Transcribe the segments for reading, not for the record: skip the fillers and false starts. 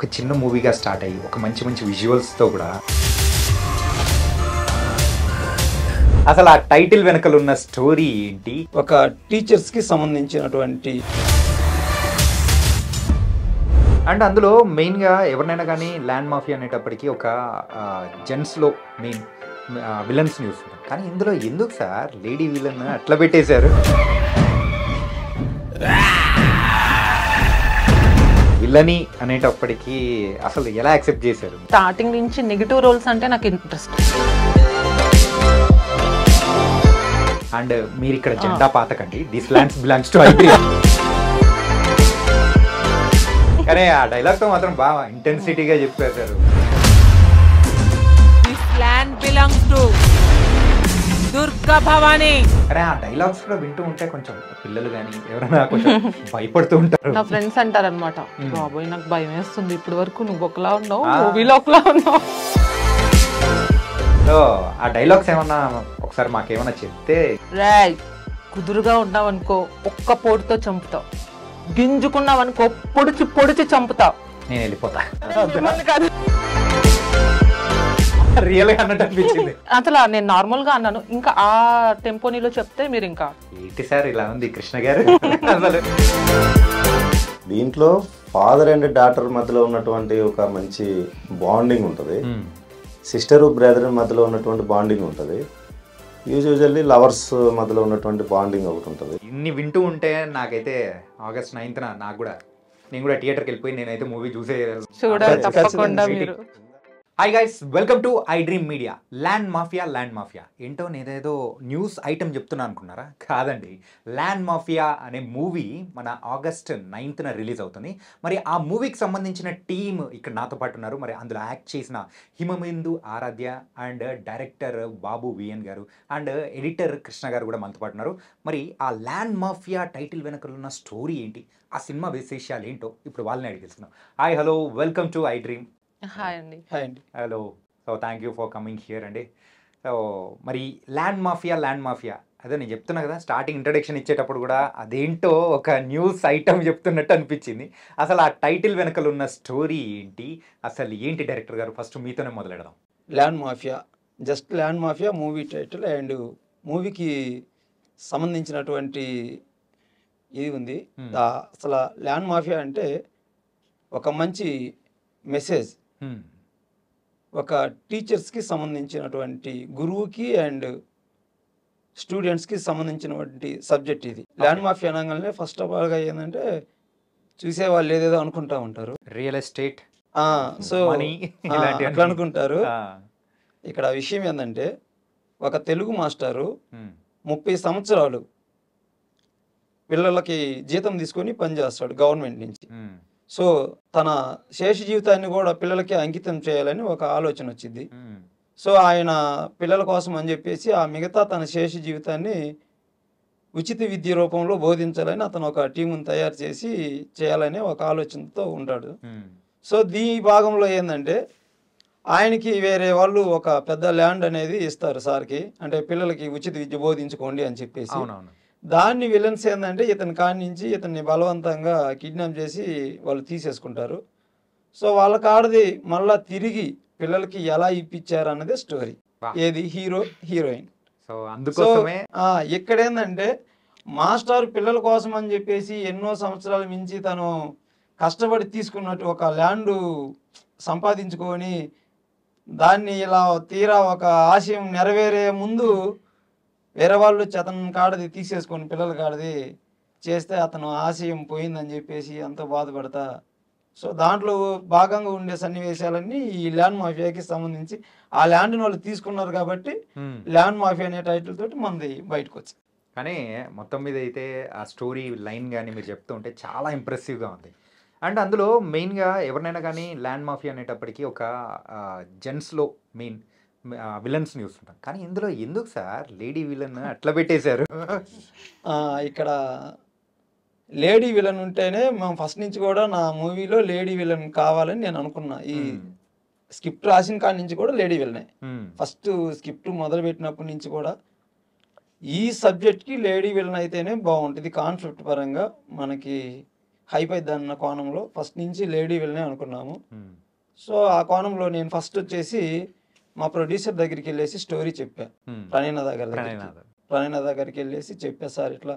ఒక చిన్న మూవీగా స్టార్ట్ అయ్యి ఒక మంచి మంచి విజువల్స్తో కూడా అసలు ఆ టైటిల్ వెనకలు ఉన్న స్టోరీ ఏంటి? ఒక టీచర్స్కి సంబంధించినటువంటి అండ్ అందులో మెయిన్గా ఎవరినైనా కానీ ల్యాండ్ మాఫియా అనేటప్పటికీ ఒక జెంట్స్లో మెయిన్ విలన్స్ న్యూస్ ఉంటాం. కానీ ఇందులో ఎందుకు సార్ లేడీ విలన్ అట్లా పెట్టేశారు? విలని అనేటప్పటికీ అసలు ఎలా యాక్సెప్ట్ చేశారు? స్టార్టింగ్ నుంచి నెగిటివ్ రోల్స్ అంటే నాకు ఇంట్రెస్ట్. అండ్ మీరు ఇక్కడ జెండా పాతకండి, this lands belongs to iDream. కానీ ఆ డైలాగ్తో మాత్రం బాగా ఇంటెన్సిటీగా చెప్పేశారు. This land belongs to Durga Bhavani. కానీ ఆ డైలాగ్స్ కూడా వింటూ ఉంటే కొంచెం పిల్లలు కానీ ఎవరైనా కొంచెం భయపడుతూ ఉంటారు. నా ఫ్రెండ్స్ అంటారు అనమాట, బాబోయ్ నాకు భయం వేస్తుంది, ఇప్పటి వరకు నువ్వు ఒకలా ఉన్నావు, మూవీలో ఒకలా ఉన్నావు. సో ఆ డైలాగ్స్ ఏమన్నా ఒకసారి మాకేమన్నా చెప్తే. రాయ్ కుదురుగా ఉన్నావు అనుకో ఒక్క పోటుతో చంపుతావు, గింజుకున్నావు అనుకో పొడిచి పొడిచి చంపుతావు. నేను వెళ్ళిపోతా. మిమ్మల్ని కాదు, రియల్గా అన్నట్టు అనిపించింది. అసలు నేను నార్మల్ గా అన్నాను, ఇంకా ఆ టెంపోనీలో చెప్తే మీరు ఇంకా ఏంటి సార్ ఇలా ఉంది కృష్ణ గారు? అసలు దీంట్లో ఫాదర్ అండ్ డాటర్ మధ్యలో ఉన్నటువంటి ఒక మంచి బాండింగ్ ఉంటుంది, సిస్టర్ బ్రదర్ మధ్యలో ఉన్నటువంటి బాండింగ్ ఉంటుంది, యూజువల్లీ లవర్స్ మధ్యలో ఉన్నటువంటి బాండింగ్ ఒకటి ఉంటుంది. ఇన్ని వింటూ ఉంటే నాకైతే August 9th నాకు కూడా నేను కూడా థియేటర్కి వెళ్ళిపోయి నేనైతే మూవీ చూసే చూడాలి తప్పకుండా మీరు. Hi guys, welcome to iDream media. Land mafia ఏంటో నేనేదో న్యూస్ ఐటమ్ చెప్తున్నా అనుకున్నారా? కాదండి, ల్యాండ్ మాఫియా అనే మూవీ మన August 9th రిలీజ్ అవుతుంది. మరి ఆ మూవీకి సంబంధించిన టీమ్ ఇక్కడ నాతో పాటు ఉన్నారు. మరి అందులో యాక్ట్ చేసిన హిమబిందు ఆరాధ్య అండ్ డైరెక్టర్ బాబు విఎన్ గారు అండ్ ఎడిటర్ కృష్ణ గారు కూడా మనతో పాటు ఉన్నారు. మరి ఆ ల్యాండ్ మాఫియా టైటిల్ వెనకాల ఉన్న స్టోరీ ఏంటి, ఆ సినిమా విశేషాలు ఏంటో ఇప్పుడు వాళ్ళని అడిగి తెలుసుకున్నాం. Hi, hello, welcome to iDream. Hi అండి. హాయ్ అండి. Hello, so thank you for coming here అండి. సో మరి ల్యాండ్ మాఫియా అదే నేను చెప్తున్నా కదా, స్టార్టింగ్ ఇంట్రడక్షన్ ఇచ్చేటప్పుడు కూడా అదేంటో ఒక న్యూస్ ఐటమ్ చెప్తున్నట్టు అనిపించింది. అసలు ఆ టైటిల్ వెనకాల ఉన్న స్టోరీ ఏంటి, అసలు ఏంటి డైరెక్టర్ గారు? ఫస్ట్ మీతోనే మొదలెడదాం. Land mafia, just land mafia movie title and మూవీకి సంబంధించినటువంటి ఇది ఉంది. అసలు ల్యాండ్ మాఫియా అంటే ఒక మంచి మెసేజ్, ఒక టీచర్స్కి సంబంధించినటువంటి గురువుకి అండ్ స్టూడెంట్స్కి సంబంధించినటువంటి సబ్జెక్ట్ ఇది. ల్యాండ్ మాఫియా అనగానే ఫస్ట్ ఆఫ్ ఆల్గా ఏంటంటే చూసే వాళ్ళు ఏదేదో అనుకుంటా ఉంటారు, రియల్ ఎస్టేట్, సో అట్లా అనుకుంటారు. ఇక్కడ విషయం ఏంటంటే ఒక తెలుగు మాస్టారు 30 సంవత్సరాలు పిల్లలకి జీతం తీసుకొని పనిచేస్తాడు గవర్నమెంట్ నుంచి. సో తన శేష జీవితాన్ని కూడా పిల్లలకి అంకితం చేయాలని ఒక ఆలోచన వచ్చింది. సో ఆయన పిల్లల కోసం అని చెప్పేసి ఆ మిగతా తన శేష జీవితాన్ని ఉచిత విద్య రూపంలో బోధించాలని అతను ఒక టీముని తయారు చేసి చేయాలనే ఒక ఆలోచనతో ఉంటాడు. సో దీని భాగంలో ఏంటంటే ఆయనకి వేరే వాళ్ళు ఒక పెద్ద ల్యాండ్ అనేది ఇస్తారు సార్కి, అంటే పిల్లలకి ఉచిత విద్య బోధించుకోండి అని చెప్పేసి. దాన్ని విలన్స్ ఏంటంటే ఇతని కాడి నుంచి ఇతన్ని బలవంతంగా కిడ్నాప్ చేసి వాళ్ళు తీసేసుకుంటారు. సో వాళ్ళ కాడది మళ్ళా తిరిగి పిల్లలకి ఎలా ఇప్పించారు అన్నదే స్టోరీ. ఏది హీరో హీరోయిన్. సో ఇక్కడ ఏంటంటే మాస్టర్ పిల్లల కోసం అని చెప్పేసి ఎన్నో సంవత్సరాల మించి తను కష్టపడి తీసుకున్నట్టు ఒక ల్యాండ్ సంపాదించుకొని దాన్ని ఇలా తీరా ఒక ఆశయం నెరవేరే ముందు వేరే వాళ్ళు అతను కాడది తీసేసుకొని పిల్లల కాడది చేస్తే అతను ఆశయం పోయిందని చెప్పేసి అంత బాధపడతా. సో దాంట్లో భాగంగా ఉండే సన్నివేశాలన్నీ ఈ ల్యాండ్ మాఫియాకి సంబంధించి ఆ ల్యాండ్ని వాళ్ళు తీసుకున్నారు కాబట్టి ల్యాండ్ మాఫియా అనే టైటిల్ తోటి మనది బయటకు వచ్చింది. కానీ మొత్తం మీద అయితే ఆ స్టోరీ లైన్ కానీ మీరు చెప్తూ ఉంటే చాలా ఇంప్రెసివ్గా ఉంది. అండ్ అందులో మెయిన్గా ఎవరినైనా కానీ ల్యాండ్ మాఫియా అనేటప్పటికీ ఒక జెంట్స్లో మెయిన్ విలన్స్ న్యూస్ ఉంటాం. కానీ ఇందులో ఎందుకు సార్ లేడీ విలన్ అట్లా పెట్టేశారు? ఇక్కడ లేడీ విలన్ ఉంటేనే మేము ఫస్ట్ నుంచి కూడా నా మూవీలో లేడీ విలన్ కావాలని నేను అనుకున్నా. ఈ స్క్రిప్ట్ రాసిన కాడి నుంచి కూడా లేడీ విలనే. ఫస్ట్ స్క్రిప్ట్ మొదలు పెట్టినప్పటి నుంచి కూడా ఈ సబ్జెక్ట్కి లేడీ విలన్ అయితేనే బాగుంటుంది, కాన్సెప్ట్ పరంగా మనకి హైప్ అయిద్ది అన్న కోణంలో ఫస్ట్ నుంచి లేడీ విలనే అనుకున్నాము. సో ఆ కోణంలో నేను ఫస్ట్ వచ్చేసి మా ప్రొడ్యూసర్ దగ్గరికి వెళ్ళేసి స్టోరీ చెప్పా. ప్రణయ్ దగ్గరికి వెళ్ళేసి చెప్పా, సార్ ఇట్లా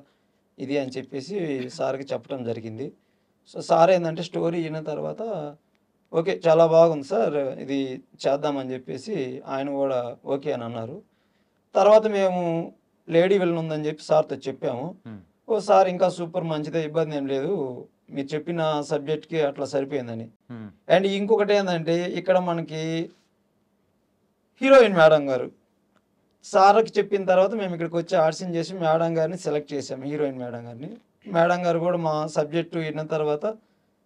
ఇది అని చెప్పేసి సార్కి చెప్పడం జరిగింది. సో సార్ ఏంటంటే స్టోరీ విన్న తర్వాత ఓకే చాలా బాగుంది సార్, ఇది చేద్దామని చెప్పేసి ఆయన కూడా ఓకే అని అన్నారు. తర్వాత మేము లేడీ విలన్ ఉందని చెప్పి సార్తో చెప్పాము. ఓ సార్ ఇంకా సూపర్, మంచిదే, ఇబ్బంది ఏం లేదు, మీరు చెప్పిన సబ్జెక్ట్కి అట్లా సరిపోయిందని. అండ్ ఇంకొకటి ఏంటంటే ఇక్కడ మనకి హీరోయిన్ మేడం గారు సార్కి చెప్పిన తర్వాత మేము ఇక్కడికి వచ్చి ఆడిషన్ చేసి మేడం గారిని సెలెక్ట్ చేసాము, హీరోయిన్ మేడం గారిని. మేడం గారు కూడా మా సబ్జెక్టు విన్న తర్వాత,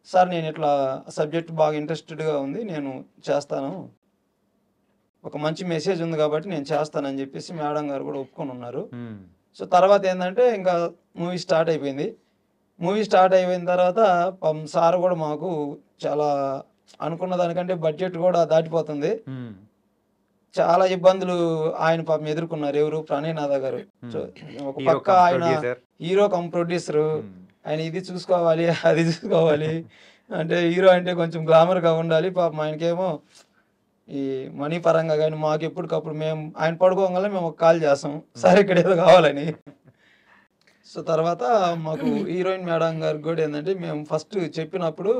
సార్ నేను ఇట్లా సబ్జెక్ట్ బాగా ఇంట్రెస్టెడ్గా ఉంది, నేను చేస్తాను, ఒక మంచి మెసేజ్ ఉంది కాబట్టి నేను చేస్తానని చెప్పేసి మేడం గారు కూడా ఒప్పుకొని ఉన్నారు. సో తర్వాత ఏంటంటే ఇంకా మూవీ స్టార్ట్ అయిపోయింది. మూవీ స్టార్ట్ అయిపోయిన తర్వాత సార్ కూడా మాకు చాలా అనుకున్న దానికంటే బడ్జెట్ కూడా దాటిపోతుంది, చాలా ఇబ్బందులు ఆయన పాపం ఎదుర్కొన్నారు. ఎవరు? ప్రణయనాథ గారు. సో ఒక పక్క ఆయన హీరో కమ్ ప్రొడ్యూసరు, ఆయన ఇది చూసుకోవాలి అది చూసుకోవాలి, అంటే హీరో అంటే కొంచెం గ్లామర్గా ఉండాలి. పాపం ఆయనకేమో ఈ మనీ పరంగా కానీ మాకు ఎప్పటికప్పుడు మేము ఆయన పడుకోగానే మేము ఒక కాల్ చేస్తాం, సార్ ఇక్కడ ఏదో కావాలని. సో తర్వాత మాకు హీరోయిన్ మేడం గారికి కూడా ఏంటంటే మేము ఫస్ట్ చెప్పినప్పుడు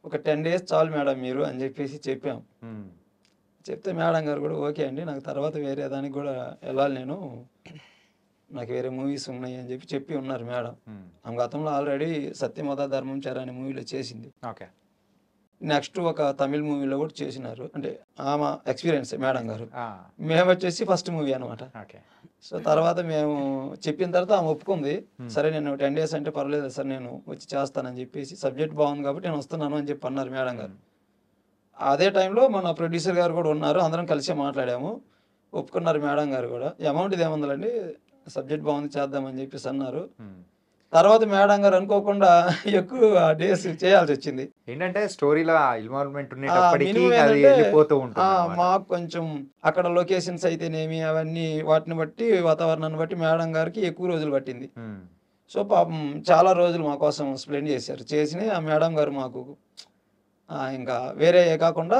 ఒక 10 days చాలు మేడం మీరు అని చెప్పేసి చెప్పాం. చెప్తే మేడం గారు కూడా ఓకే అండి, నాకు తర్వాత వేరే దానికి కూడా వెళ్ళాలి, నేను నాకు వేరే మూవీస్ ఉన్నాయి అని చెప్పి ఉన్నారు మేడం. ఆమె గతంలో ఆల్రెడీ సత్యమత ధర్మంచార అనే మూవీలో చేసింది. నెక్స్ట్ ఒక తమిళ్ మూవీలో కూడా చేసినారు, అంటే ఆమె ఎక్స్పీరియన్స్ మేడం గారు. మేము వచ్చేసి ఫస్ట్ మూవీ అనమాట. సో తర్వాత మేము చెప్పిన తర్వాత ఆమె ఒప్పుకుంది, సరే నేను 10 days అంటే పర్లేదు సార్ నేను వచ్చి చేస్తానని చెప్పేసి, సబ్జెక్ట్ బాగుంది కాబట్టి నేను వస్తున్నాను అని చెప్పి అన్నారు మేడం గారు. అదే టైంలో మన ప్రొడ్యూసర్ గారు కూడా ఉన్నారు, అందరం కలిసి మాట్లాడాము, ఒప్పుకున్నారు మేడం గారు కూడా. అమౌంట్ ఇది ఏముందండి, సబ్జెక్ట్ బాగుంది చేద్దామని చెప్పేసి అన్నారు. తర్వాత మేడం గారు అనుకోకుండా ఎక్కువ డేస్ చేయాల్సి వచ్చింది. ఏంటంటే స్టోరీలో ఇన్వాల్వ్మెంట్ మాకు కొంచెం అక్కడ లొకేషన్స్ అయితేనేమి అవన్నీ వాటిని బట్టి వాతావరణాన్ని బట్టి మేడం గారికి ఎక్కువ రోజులు పట్టింది. సో పాపం చాలా రోజులు మా కోసం స్పెండ్ చేశారు. చేసిన ఆ మేడం గారు మాకు ఇంకా వేరే కాకుండా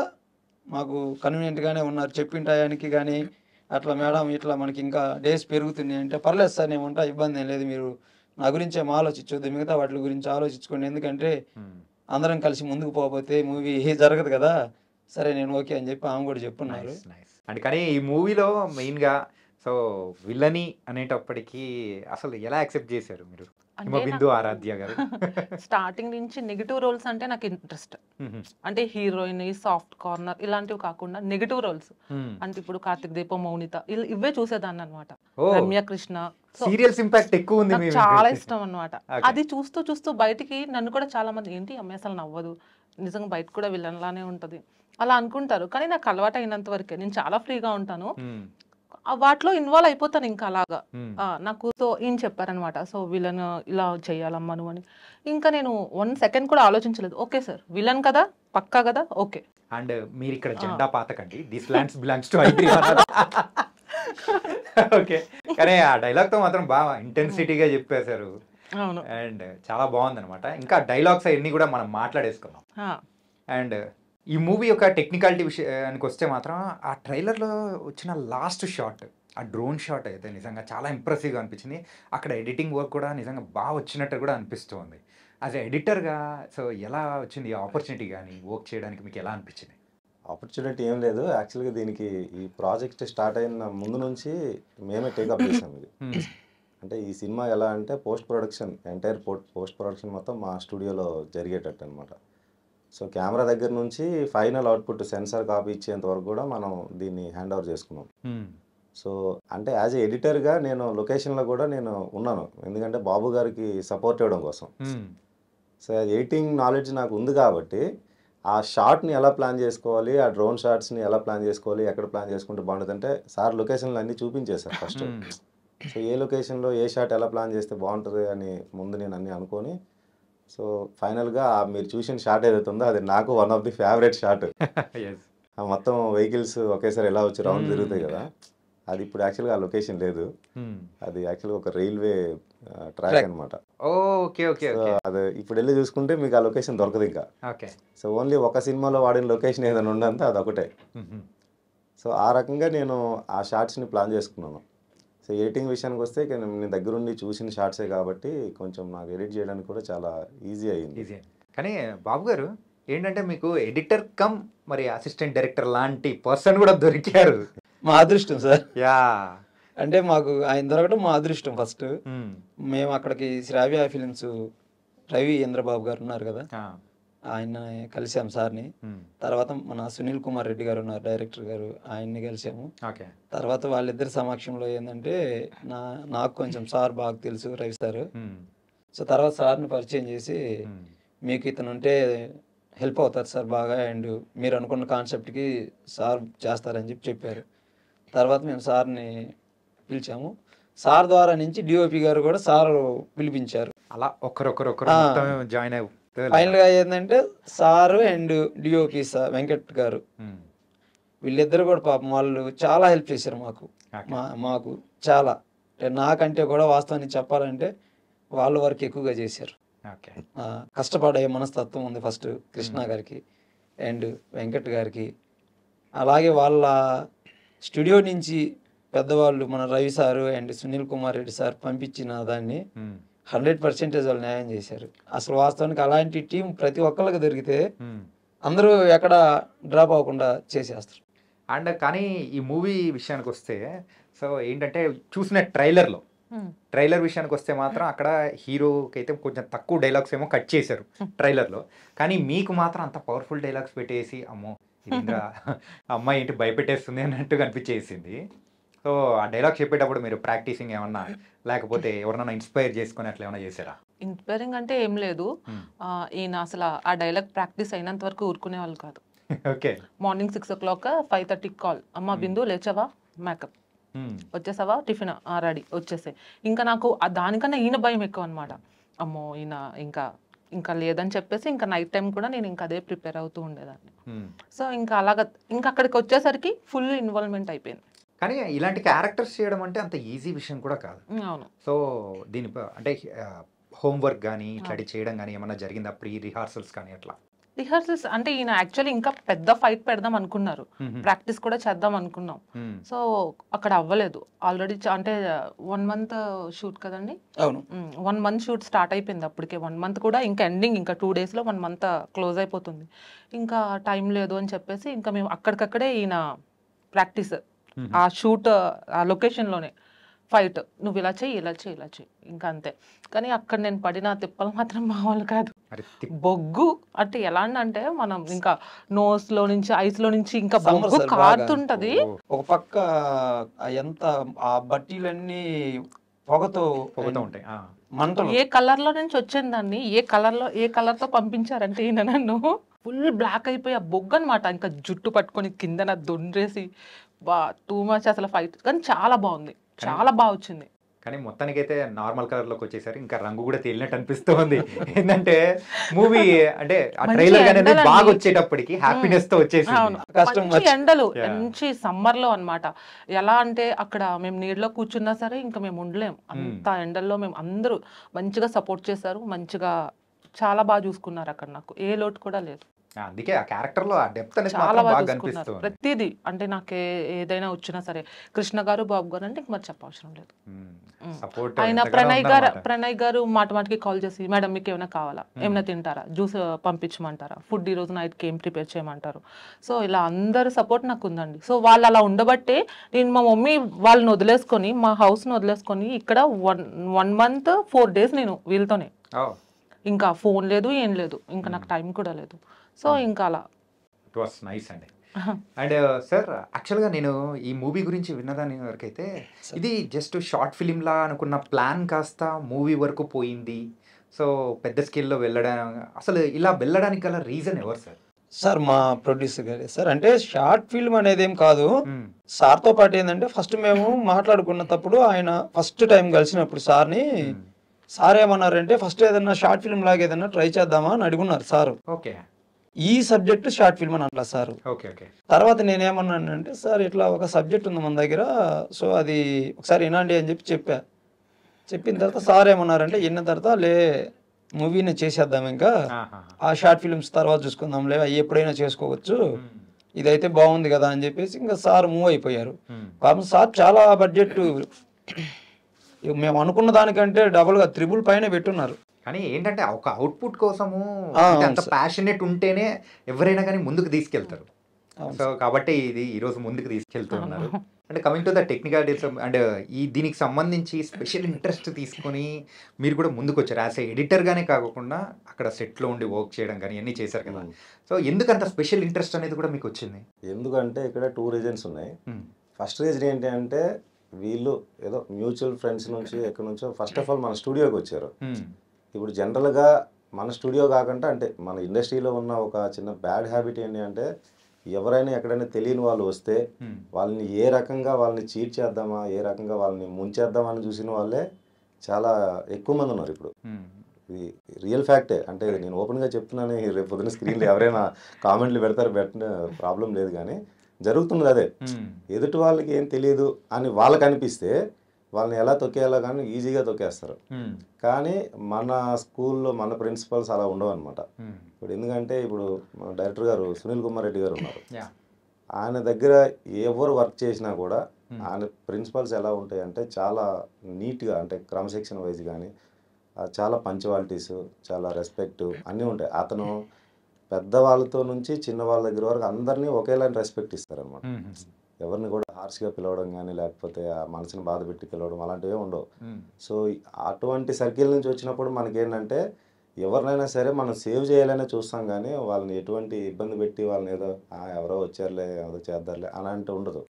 మాకు కన్వీనియంట్గానే ఉన్నారు, చెప్పిన టయానికి కానీ అట్లా మేడం ఇట్లా మనకి ఇంకా డేస్ పెరుగుతున్నాయి అంటే, పర్లేదు సార్ నేను ఉంటా, ఇబ్బంది ఏం లేదు, మీరు నా గురించి ఏం ఆలోచించొద్దు, మిగతా వాటి గురించి ఆలోచించుకోండి, ఎందుకంటే అందరం కలిసి ముందుకు పోకపోతే మూవీ జరగదు కదా, సరే నేను ఓకే అని చెప్పి ఆమె కూడా చెప్పున్నారు. అంటే కానీ ఈ మూవీలో మెయిన్గా సో విల్లనీ అనేటప్పటికీ అసలు ఎలా యాక్సెప్ట్ చేశారు మీరు? బిందు ఆరాధ్య గారు స్టార్టింగ్ నుంచి నెగిటివ్ రోల్స్ అంటే నాకు ఇంట్రెస్ట్, అంటే హీరోయిన్, సాఫ్ట్ కార్నర్ ఇలాంటివి కాకుండా నెగిటివ్ రోల్స్, అంటే ఇప్పుడు కార్తిక్ దీపం, మౌనిత ఇవే చూసేదాన్ని అనమాట. రమ్య కృష్ణ సీరియల్స్ ఇంపాక్ట్ ఎక్కువ ఉంది, చాలా ఇష్టం అనమాట. అది చూస్తూ చూస్తూ బయటికి నన్ను కూడా చాలా మంది ఏంటి అమ్మాయి అసలు నవ్వదు, నిజంగా బయట కూడా విలన్ లానే ఉంటది అలా అనుకుంటారు. కానీ నాకు అలవాటు అయినంత వరకే నేను చాలా ఫ్రీగా ఉంటాను, వాటిలో ఇన్వాల్వ్ అయిపోతాను ఇంకా అలాగా. నాకు సో ఏం చెప్పారనమాట, సో విలన్ ఇలా చెయ్యాలమ్మా నువ్వు అని. ఇంకా నేను 1 second కూడా ఆలోచించలేదు, ఓకే సార్ విలన్ కదా పక్కా కదా ఓకే. అండ్ మీరు ఇక్కడ జెండా పాతకండి, దిస్ ల్యాండ్స్ బిలాంగ్స్ టు ఐ3. ఓకే, కానీ ఆ డైలాగ్ తో మాత్రం బాగా ఇంటెన్సిటీగా చెప్పేశారు. అవును, అండ్ చాలా బాగుంది అనమాట. ఇంకా డైలాగ్స్ అవన్నీ కూడా మనం మాట్లాడేసుకున్నాం. అండ్ ఈ మూవీ యొక్క టెక్నికాలిటీ విషయానికి వస్తే మాత్రం ఆ ట్రైలర్లో వచ్చిన లాస్ట్ షాట్, ఆ డ్రోన్ షాట్ అయితే నిజంగా చాలా ఇంప్రెసివ్గా అనిపించింది. అక్కడ ఎడిటింగ్ వర్క్ కూడా నిజంగా బాగా వచ్చినట్టు కూడా అనిపిస్తుంది. యాజ్ ఎడిటర్గా సో ఎలా వచ్చింది ఈ ఆపర్చునిటీ, కానీ వర్క్ చేయడానికి మీకు ఎలా అనిపించింది? ఆపర్చునిటీ ఏం లేదు, యాక్చువల్గా దీనికి ఈ ప్రాజెక్ట్ స్టార్ట్ అయిన ముందు నుంచి మేమే టేకప్ చేసాం ఇది. అంటే ఈ సినిమా ఎలా అంటే post production, entire post production మొత్తం మా స్టూడియోలో జరిగేటట్టు అనమాట. సో కెమెరా దగ్గర నుంచి ఫైనల్ అవుట్పుట్ సెన్సార్ కాపీ ఇచ్చేంత వరకు కూడా మనం దీన్ని హ్యాండ్ ఓవర్ చేసుకున్నాం. సో అంటే యాజ్ ఏ ఎడిటర్గా నేను లొకేషన్లో కూడా నేను ఉన్నాను, ఎందుకంటే బాబు గారికి సపోర్ట్ ఇవ్వడం కోసం. సో ఎడిటింగ్ నాలెడ్జ్ నాకు ఉంది కాబట్టి ఆ షాట్ని ఎలా ప్లాన్ చేసుకోవాలి, ఆ డ్రోన్ షాట్స్ని ఎలా ప్లాన్ చేసుకోవాలి, ఎక్కడ ప్లాన్ చేసుకుంటే బాగుంటుంది అంటే సార్ లొకేషన్లు అన్నీ చూపించేశారు ఫస్ట్. సో ఏ లొకేషన్లో ఏ షాట్ ఎలా ప్లాన్ చేస్తే బాగుంటుంది అని ముందు నేను అన్నీ అనుకొని, సో ఫైనల్గా మీరు చూసిన షాట్ ఏదైతే ఉందో అది నాకు one of the favourite shot. మొత్తం వెహికల్స్ ఒకేసారి ఎలా వచ్చి రౌండ్ తిరుగుతాయి కదా, అది ఇప్పుడు యాక్చువల్గా ఆ లొకేషన్ లేదు, అది యాక్చువల్గా ఒక రైల్వే ట్రాక్ Track. అనమాట. ఓకే ఓకే సో ఓకే అది ఇప్పుడు వెళ్ళి చూసుకుంటే మీకు ఆ లొకేషన్ దొరకదు ఇంకా. ఓకే. సో ఓన్లీ ఒక సినిమాలో వాడిన లొకేషన్ ఏదైనా ఉందంటే అది ఒకటే. సో ఆ రకంగా నేను ఆ షార్ట్స్ని ప్లాన్ చేసుకున్నాను. సో ఎడిటింగ్ విషయానికి వస్తే నేను దగ్గరుండి చూసిన షార్ట్సే కాబట్టి కొంచెం నాకు ఎడిట్ చేయడానికి కూడా చాలా ఈజీ అయ్యింది. ఈజీ. కానీ బాబు గారు ఏంటంటే మీకు ఎడిటర్ కమ్ మరి అసిస్టెంట్ డైరెక్టర్ లాంటి పర్సన్ కూడా దొరికారు. మా అదృష్టం సార్. యా. అంటే మాకు ఆయన దొరకడం మా అదృష్టం. ఫస్ట్ మేము అక్కడికి శ్రావ్య ఫిలిమ్స్ రవి ఇంద్రబాబు గారు ఉన్నారు కదా, ఆయన కలిసాం సార్ని. తర్వాత మన సునీల్ కుమార్ రెడ్డి గారు ఉన్నారు డైరెక్టర్ గారు, ఆయన్ని కలిసాము. ఓకే. తర్వాత వాళ్ళిద్దరి సమక్షంలో ఏంటంటే నాకు కొంచెం సార్ బాగా తెలుసు, రవి సార్. సో తర్వాత సార్ని పరిచయం చేసి మీకు ఇతను ఉంటే హెల్ప్ అవుతారు సార్ బాగా, అండ్ మీరు అనుకున్న కాన్సెప్ట్కి సార్ చేస్తారని చెప్పారు. తర్వాత మేము సార్ని పిలిచాము. సార్ ద్వారా నుంచి డిఓపి గారు కూడా సార్ పిలిపించారు. అలా ఒకరొకరు జాయిన్ అయ్యి ఫైనల్ గా ఏంటంటే sir and DOP sir Venkat గారు, వీళ్ళిద్దరు కూడా పాపం వాళ్ళు చాలా హెల్ప్ చేశారు మాకు. మాకు చాలా, నాకంటే కూడా వాస్తవాన్ని చెప్పాలంటే వాళ్ళ వర్క్ ఎక్కువగా చేశారు. కష్టపడే మనస్తత్వం ఉంది ఫస్ట్ కృష్ణ గారికి అండ్ వెంకట్ గారికి. అలాగే వాళ్ళ స్టూడియో నుంచి పెద్దవాళ్ళు మన Ravi sir and Sunil Kumar Reddy sir పంపించిన దాన్ని 100% వాళ్ళు న్యాయం చేశారు. అసలు వాస్తవానికి అలాంటి టీం ప్రతి ఒక్కరికి దొరికితే అందరూ ఎక్కడ డ్రాప్ అవ్వకుండా చేసేస్తారు. అండ్ కానీ ఈ మూవీ విషయానికి వస్తే సో ఏంటంటే చూసిన ట్రైలర్ విషయానికి వస్తే మాత్రం అక్కడ హీరోకి అయితే కొంచెం తక్కువ డైలాగ్స్ ఏమో కట్ చేశారు ట్రైలర్లో, కానీ మీకు మాత్రం అంత పవర్ఫుల్ డైలాగ్స్ పెట్టేసి అమ్మో ఇంకా అమ్మాయి ఏంటి భయపెట్టేస్తుంది అన్నట్టు కనిపించేసింది. సో ఆ డైలాగ్ చెప్పేటప్పుడు మీరు ప్రాక్టీసింగ్ ఏమన్నా లేకపోతే ఎవరన్నా ఇన్స్పైర్ చేసుకుని అట్లా ఏమైనా చేశారా? ఇన్స్పైరింగ్ అంటే ఏం లేదు. ఈయన అసలు ఆ డైలాగ్ ప్రాక్టీస్ అయినంత వరకు ఊరుకునే వాళ్ళు కాదు. ఓకే. మార్నింగ్ 6 o'clock 5:30 కాల్, అమ్మ బిందు లేచావా, మేకప్ వచ్చేసావా, టిఫిన్ రెడీ వచ్చేసే. ఇంకా నాకు దానికన్నా ఈయన భయం ఎక్కువ అనమాట. అమ్మో ఈయన ఇంకా లేదని చెప్పేసి ఇంకా నైట్ టైం కూడా నేను ఇంకా అదే ప్రిపేర్ అవుతూ ఉండేదాన్ని. సో ఇంకా అలాగా ఇంకా అక్కడికి వచ్చేసరికి ఫుల్ ఇన్వాల్వ్మెంట్ అయిపోయింది. కానీ ఇలాంటి క్యారెక్టర్స్ చేయడం అంటే అంత ఈజీ విషయం కూడా కాదు. అవును. సో దీని అంటే హోంవర్క్ కానీ ఇట్లాంటి చేయడం కానీ ఏమన్నా జరిగిందా, ప్రీ రిహార్సల్స్ కానీ అట్లా? రిహార్సల్స్ అంటే ఈయన యాక్చువల్లీ ఇంకా పెద్ద ఫైట్ పెడదాం అనుకున్నారు, ప్రాక్టీస్ కూడా చేద్దాం అనుకున్నాం. సో అక్కడ అవ్వలేదు. ఆల్రెడీ అంటే 1 month షూట్ కదండి. అవును, 1 month షూట్ స్టార్ట్ అయిపోయింది అప్పటికే. 1 month కూడా ఇంకా ఎండింగ్, ఇంకా 2 daysలో 1 month క్లోజ్ అయిపోతుంది. ఇంకా టైం లేదు అని చెప్పేసి ఇంకా మేము అక్కడికక్కడే ఈయన ప్రాక్టీస్ ఆ షూట్ ఆ లొకేషన్లోనే ఫైట్, నువ్వు ఇలా చెయ్యి ఇలా చెయ్యి ఇలా చెయ్యి, ఇంకా అంతే. కానీ అక్కడ నేను పడిన తిప్పలు మాత్రం మామూలు కాదు. బొగ్గు అంటే ఎలా అంటే మనం ఇంకా నోస్ లో నుంచి ఐస్ లో నుంచి ఇంకా బొగ్గు కారుతుంటది. ఒక పక్క ఎంత ఆ బట్టీలన్నీ పొగతో ఉంటాయి, మంటలు. ఏ కలర్ లో నుంచి వచ్చింది దాన్ని ఏ కలర్ తో పంపించారంటే ఈయన నన్ను ఫుల్ బ్లాక్ అయిపోయి ఆ బొగ్గు అనమాట. ఇంకా జుట్టు పట్టుకొని కింద దొండ్రేసి టూ మచ్ అసలు ఫైట్. కానీ చాలా బాగుంది, చాలా బాగా వచ్చింది. కానీ మొత్తానికైతే నార్మల్ కలర్ లోకి వచ్చేసరి ఇంకా రంగు కూడా తేలినట్టు అనిపిస్తుంది. ఏంటంటే మూవీ అంటే ఆ ట్రైలర్ అనేది బాగా వచ్చేటప్పటికి హ్యాపీనెస్ తో వచ్చేసి మంచి ఎండలు, మంచి సమ్మర్ లో అన్నమాట. ఎలా అంటే అక్కడ మేము నీళ్ళలో కూర్చున్నా సరే ఇంకా మేము ఉండలేం అంత ఎండల్లో. మేము అందరూ మంచిగా సపోర్ట్ చేశారు, మంచిగా చాలా బాగా చూసుకున్నారు అక్కడ. నాకు ఏ లోటు కూడా లేదు. అందుకే ఆ క్యారెక్టర్ లో ఆ డెప్త్ అనేది చాలా బాగా బాగా కనిపిస్తుంది చూసుకున్నారు ప్రతిదీ. అంటే నాకు ఏదైనా వచ్చినా సరే కృష్ణ గారు బాబు గారు అంటే మరి చెప్పవసరం లేదు. ఆయన ప్రణయ్ గారు మాటికి కాల్ చేసి మేడం మీకు ఏమైనా కావాలా, ఏమైనా తింటారా, జ్యూస్ పంపించమంటారా, ఫుడ్ ఈ రోజు నైట్కి ఏం ప్రిపేర్ చేయమంటారు. సో ఇలా అందరు సపోర్ట్ నాకు ఉందండి. సో వాళ్ళు అలా ఉండబట్టే నేను మా మమ్మీ వాళ్ళని వదిలేసుకొని మా హౌస్ని వదిలేసుకొని ఇక్కడ 1 month 4 days నేను వీళ్ళతోనే. ఇంకా ఫోన్ లేదు ఏం లేదు, ఇంకా నాకు టైం కూడా లేదు. సో ఇంకా అలా ఇట్ వాస్ నైస్ అండి. అండ్ సార్ యాక్చువల్గా నేను ఈ మూవీ గురించి విన్నదాని వరకైతే ఇది జస్ట్ షార్ట్ ఫిలింలా అనుకున్న ప్లాన్ కాస్త మూవీ వరకు పోయింది. సో పెద్ద స్కేల్లో వెళ్ళడం, అసలు ఇలా వెళ్ళడానికి గల రీజన్ ఎవరు సార్? సార్ మా ప్రొడ్యూసర్ గారే సార్. అంటే షార్ట్ ఫిల్మ్ అనేది ఏం కాదు సార్తో పాటు. ఏంటంటే ఫస్ట్ మేము మాట్లాడుకున్నప్పుడు ఆయన ఫస్ట్ టైం కలిసినప్పుడు సార్ని సార్ ఏమన్నారంటే ఫస్ట్ ఏదన్నా షార్ట్ ఫిల్మ్ లాగా ఏదన్నా ట్రై చేద్దామా అని అడుగున్నారు సార్. ఓకే. ఈ సబ్జెక్ట్ షార్ట్ ఫిల్మ్ అని అట్లా సార్. Okay okay. తర్వాత నేనేమన్నానంటే సార్ ఇట్లా ఒక సబ్జెక్ట్ ఉంది మన దగ్గర, సో అది ఒకసారి వినండి అని చెప్పి చెప్పిన తర్వాత సార్ ఏమన్నారంటే విన్న తర్వాత మూవీని చేసేద్దాం, ఇంకా ఆ షార్ట్ ఫిల్మ్స్ తర్వాత చూసుకుందాంలే, అవి ఎప్పుడైనా చేసుకోవచ్చు, ఇదైతే బాగుంది కదా అని చెప్పేసి ఇంకా సార్ మూవ్ అయిపోయారు. పాపం సార్ చాలా బడ్జెట్ మేము అనుకున్న దానికంటే డబుల్గా 3 పైన పెట్టున్నారు. కానీ ఏంటంటే ఒక అవుట్పుట్ కోసము అంత ప్యాషనేట్ ఉంటేనే ఎవరైనా కానీ ముందుకు తీసుకెళ్తారు. సో కాబట్టి ఇది ఈరోజు ముందుకు తీసుకెళ్తున్నారు. అంటే coming to the technical and దీనికి సంబంధించి స్పెషల్ ఇంట్రెస్ట్ తీసుకొని మీరు కూడా ముందుకు వచ్చారు. యాజ్ ఏ ఎడిటర్గానే కాకుండా అక్కడ సెట్లో ఉండి వర్క్ చేయడం కానీ అన్నీ చేశారు కదా. సో ఎందుకు అంత స్పెషల్ ఇంట్రెస్ట్ అనేది కూడా మీకు వచ్చింది? ఎందుకంటే ఇక్కడ 2 రీజన్స్ ఉన్నాయి. ఫస్ట్ రీజన్ ఏంటి అంటే వీళ్ళు ఏదో మ్యూచువల్ ఫ్రెండ్స్ నుంచి ఎక్కడి నుంచో ఫస్ట్ ఆఫ్ ఆల్ మన స్టూడియోకి వచ్చారు. ఇప్పుడు జనరల్గా మన స్టూడియో కాకుండా అంటే మన ఇండస్ట్రీలో ఉన్న ఒక చిన్న బ్యాడ్ హ్యాబిట్ ఏంటి అంటే ఎవరైనా ఎక్కడైనా తెలియని వాళ్ళు వస్తే వాళ్ళని ఏ రకంగా వాళ్ళని చీట్ చేద్దామా, ఏ రకంగా వాళ్ళని ముంచేద్దామా అని చూసిన వాళ్ళే చాలా ఎక్కువ మంది ఉన్నారు ఇప్పుడు. ఇది రియల్ ఫ్యాక్టే. అంటే నేను ఓపెన్గా చెప్తున్నాను, రేపు పొద్దున్న స్క్రీన్లో ఎవరైనా కామెంట్లు పెట్టిన ప్రాబ్లం లేదు, కానీ జరుగుతున్నది అదే. ఎదుటి వాళ్ళకి ఏం తెలియదు అని వాళ్ళకి అనిపిస్తే వాళ్ళని ఎలా తొక్కేయాలో కానీ ఈజీగా తొక్కేస్తారు. కానీ మన స్కూల్లో మన ప్రిన్సిపల్స్ అలా ఉండవు అనమాట. ఇప్పుడు ఎందుకంటే ఇప్పుడు మన డైరెక్టర్ గారు సునీల్ కుమార్ రెడ్డి గారు ఉన్నారు. ఆయన దగ్గర ఎవరు వర్క్ చేసినా కూడా ఆయన ప్రిన్సిపల్స్ ఎలా ఉంటాయి అంటే చాలా నీట్గా, అంటే క్రమశిక్షణ వైజ్ కానీ చాలా పంచువాలిటీస్, చాలా రెస్పెక్ట్ అన్నీ ఉంటాయి. అతను పెద్దవాళ్ళతో నుంచి చిన్న వాళ్ళ దగ్గర వరకు అందరినీ ఒకేలాంటి రెస్పెక్ట్ ఇస్తారనమాట. ఎవరిని కూడా హార్ష్గా పిలవడం కానీ లేకపోతే ఆ మనసుని బాధ పెట్టి పిలవడం అలాంటివే ఉండవు. సో అటువంటి సర్కిల్ నుంచి వచ్చినప్పుడు మనకేంటంటే ఎవరినైనా సరే మనం సేవ్ చేయాలనే చూస్తాం, కానీ వాళ్ళని ఎటువంటి ఇబ్బంది పెట్టి వాళ్ళని ఏదో ఎవరో వచ్చారులే ఏదో చేద్దారులే అలాంటి ఉండదు.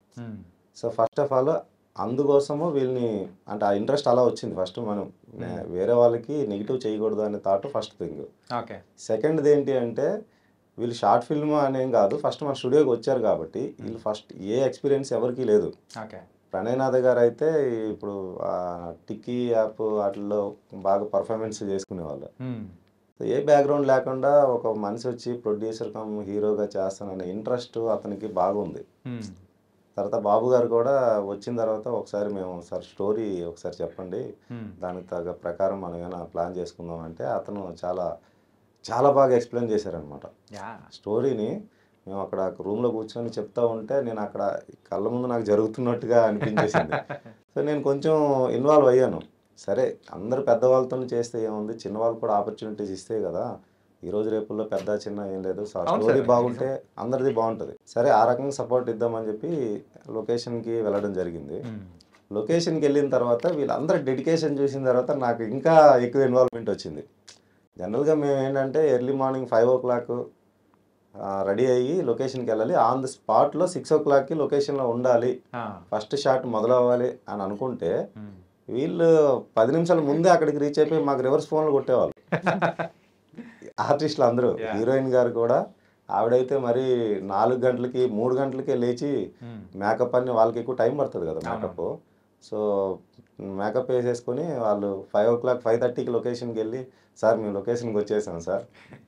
సో ఫస్ట్ ఆఫ్ ఆల్ అందుకోసము వీళ్ళని అంటే ఆ ఇంట్రెస్ట్ అలా వచ్చింది. ఫస్ట్ మనం వేరే వాళ్ళకి నెగిటివ్ చేయకూడదు అనే థాట్ ఫస్ట్ థింగ్. సెకండ్ది ఏంటి అంటే వీళ్ళు షార్ట్ ఫిల్మ్ అనేం కాదు, ఫస్ట్ మన స్టూడియోకి వచ్చారు కాబట్టి వీళ్ళు ఫస్ట్ ఏ ఎక్స్పీరియన్స్ ఎవరికి లేదు. ప్రణయనాథ్ గారు అయితే ఇప్పుడు టిక్కీ యాప్ వాటిల్లో బాగా పర్ఫార్మెన్స్ చేసుకునేవాళ్ళు. ఏ బ్యాక్గ్రౌండ్ లేకుండా ఒక మనిషి వచ్చి ప్రొడ్యూసర్ కమ్ హీరోగా చేస్తాననే ఇంట్రెస్ట్ అతనికి బాగుంది. తర్వాత బాబు గారు కూడా వచ్చిన తర్వాత ఒకసారి మేము సార్ స్టోరీ ఒకసారి చెప్పండి, దానికి తగ్గ ప్రకారం మనం ఏమైనా ప్లాన్ చేసుకుందాం అంటే అతను చాలా బాగా ఎక్స్ప్లెయిన్ చేశారనమాట స్టోరీని. మేము అక్కడ రూమ్లో కూర్చొని చెప్తా ఉంటే నేను అక్కడ కళ్ళ ముందు నాకు జరుగుతున్నట్టుగా అనిపించేసింది. సో నేను కొంచెం ఇన్వాల్వ్ అయ్యాను. సరే అందరు పెద్దవాళ్ళతో చేస్తే ఏముంది, చిన్నవాళ్ళు కూడా ఆపర్చునిటీస్ ఇస్తే కదా, ఈరోజు రేపుల్లో పెద్ద చిన్న ఏం లేదు, స్టోరీ బాగుంటే అందరిది బాగుంటుంది. సరే ఆ రకంగా సపోర్ట్ ఇద్దామని చెప్పి లొకేషన్కి వెళ్ళడం జరిగింది. లొకేషన్కి వెళ్ళిన తర్వాత వీళ్ళందరూ డెడికేషన్ చూసిన తర్వాత నాకు ఇంకా ఎక్కువ ఇన్వాల్వ్మెంట్ వచ్చింది. జనరల్గా మేము ఏంటంటే ఎర్లీ మార్నింగ్ 5 o'clock రెడీ అయ్యి లొకేషన్కి వెళ్ళాలి, ఆన్ ది స్పాట్లో 6 o'clockకి లొకేషన్లో ఉండాలి, ఫస్ట్ షాట్ మొదలవ్వాలి అని అనుకుంటే వీళ్ళు 10 నిమిషాల ముందే అక్కడికి రీచ్ అయిపోయి మాకు రివర్స్ ఫోన్లు కొట్టేవాళ్ళు ఆర్టిస్టులు అందరూ. హీరోయిన్ గారు కూడా ఆవిడైతే మరి 4 గంటలకి 3 గంటలకే లేచి మేకప్ అని, వాళ్ళకి ఎక్కువ టైం పడుతుంది కదా మేకప్. సో మేకప్ వేసేసుకొని వాళ్ళు 5 o'clock 5:30కి లొకేషన్కి వెళ్ళి సార్ మేము లొకేషన్కి వచ్చేసాం సార్,